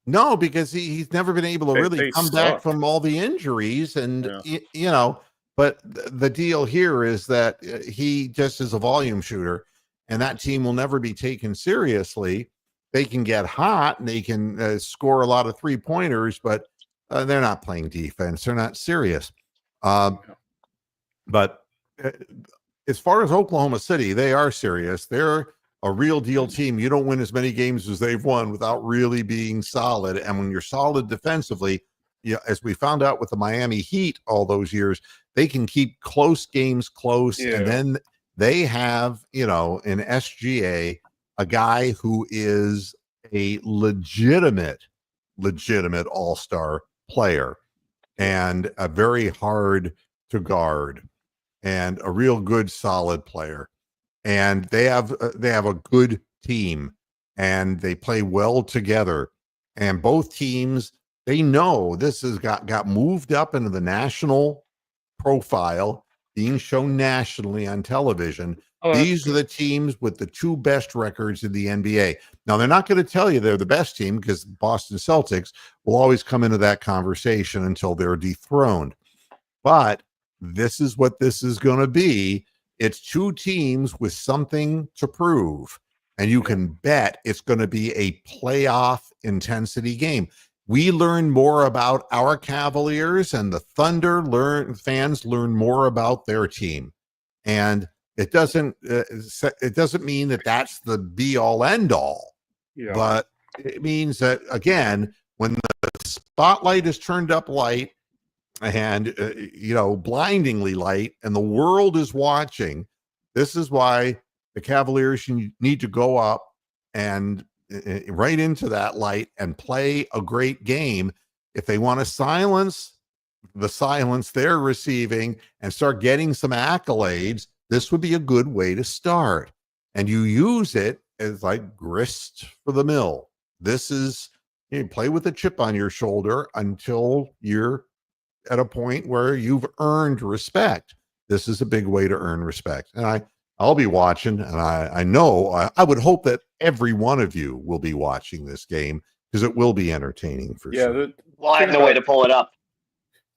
No, because he's never been able to really come back from all the injuries. And, but the deal here is that he just is a volume shooter, and that team will never be taken seriously. They can get hot and they can score a lot of 3-pointers, but they're not playing defense. They're not serious. But as far as Oklahoma City, they are serious. They're a real deal team. You don't win as many games as they've won without really being solid. And when you're solid defensively, as we found out with the Miami Heat all those years, they can keep close games close. And then they have, in SGA, a guy who is a legitimate all-star player and a very hard to guard and a real good, solid player. And they have a good team and they play well together. And both teams, they know this has got moved up into the national profile, being shown nationally on television. These are the teams with the 2 best records in the NBA. Now, they're not going to tell you they're the best team because Boston Celtics will always come into that conversation until they're dethroned. But this is what this is going to be. It's 2 teams with something to prove. and you can bet it's going to be a playoff intensity game. We learn more about our Cavaliers, and the Thunder fans learn more about their team. And it doesn't mean that that's the be all end all, but it means that, again, when the spotlight is turned up light and blindingly light, and the world is watching, this is why the Cavaliers need to go up and right into that light and play a great game if they want to silence the silence they're receiving and start getting some accolades. This would be a good way to start, and you use it as like grist for the mill. This is, you play with a chip on your shoulder until you're at a point where you've earned respect. This is a big way to earn respect, and I'll be watching, and I know I would hope that every one of you will be watching this game, because it will be entertaining for sure. Well, I have no way to pull it up.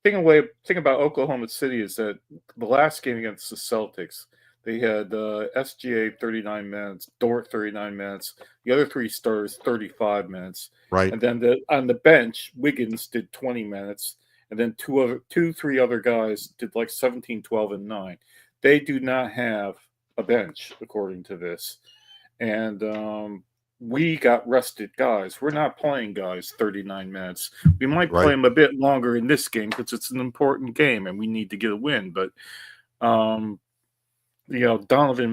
Thing about Oklahoma City is that the last game against the Celtics, they had SGA 39 minutes, Dort 39 minutes, the other three starters 35 minutes, right? And then on the bench, Wiggins did 20 minutes, and then three other guys did like 17, 12, and 9. They do not have a bench according to this, and we got rested guys. We're not playing guys 39 minutes. We might play them a bit longer in this game because it's an important game and we need to get a win. But, Donovan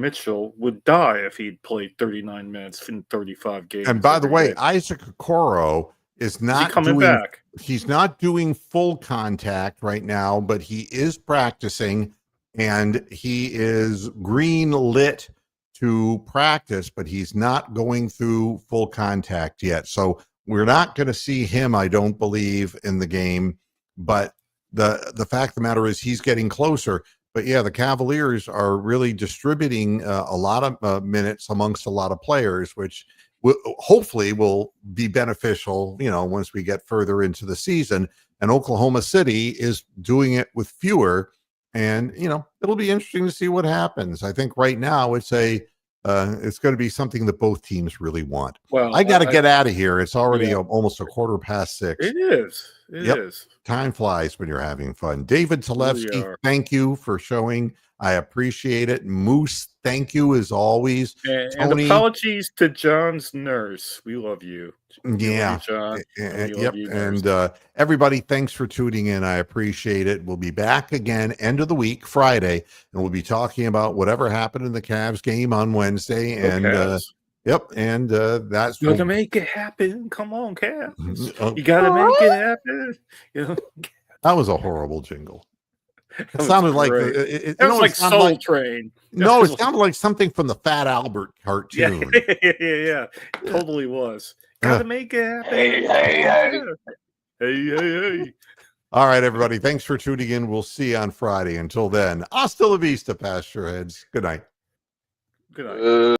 Mitchell would die if he'd played 39 minutes in 35 games. And by the way, Isaac Okoro is not coming back. He's not doing full contact right now, but he is practicing, and he is green lit to practice, but he's not going through full contact yet. So we're not going to see him, I don't believe, in the game. But the fact of the matter is he's getting closer. But yeah, the Cavaliers are really distributing a lot of minutes amongst a lot of players, which hopefully will be beneficial, once we get further into the season. And Oklahoma City is doing it with fewer. And, it'll be interesting to see what happens. I think right now it's going to be something that both teams really want. Well, I got to get out of here. It's already almost 6:15. It is. It is. Time flies when you're having fun. David Talevsky, thank you for showing. I appreciate it. Moose, thank you as always. And apologies to John's nurse. We love you. Yeah. John. Yep. And everybody, thanks for tuning in. I appreciate it. We'll be back again end of the week, Friday, and we'll be talking about whatever happened in the Cavs game on Wednesday. And that's gonna make it happen. Come on, Cavs. You gotta make it happen. That was a horrible jingle. It sounded like it was like Soul Train. No, it sounded like something from the Fat Albert cartoon. Yeah. It totally was. Gotta make it happen. Hey. All right, everybody. Thanks for tuning in. We'll see you on Friday. Until then, hasta la vista, pasture heads. Good night. Good night.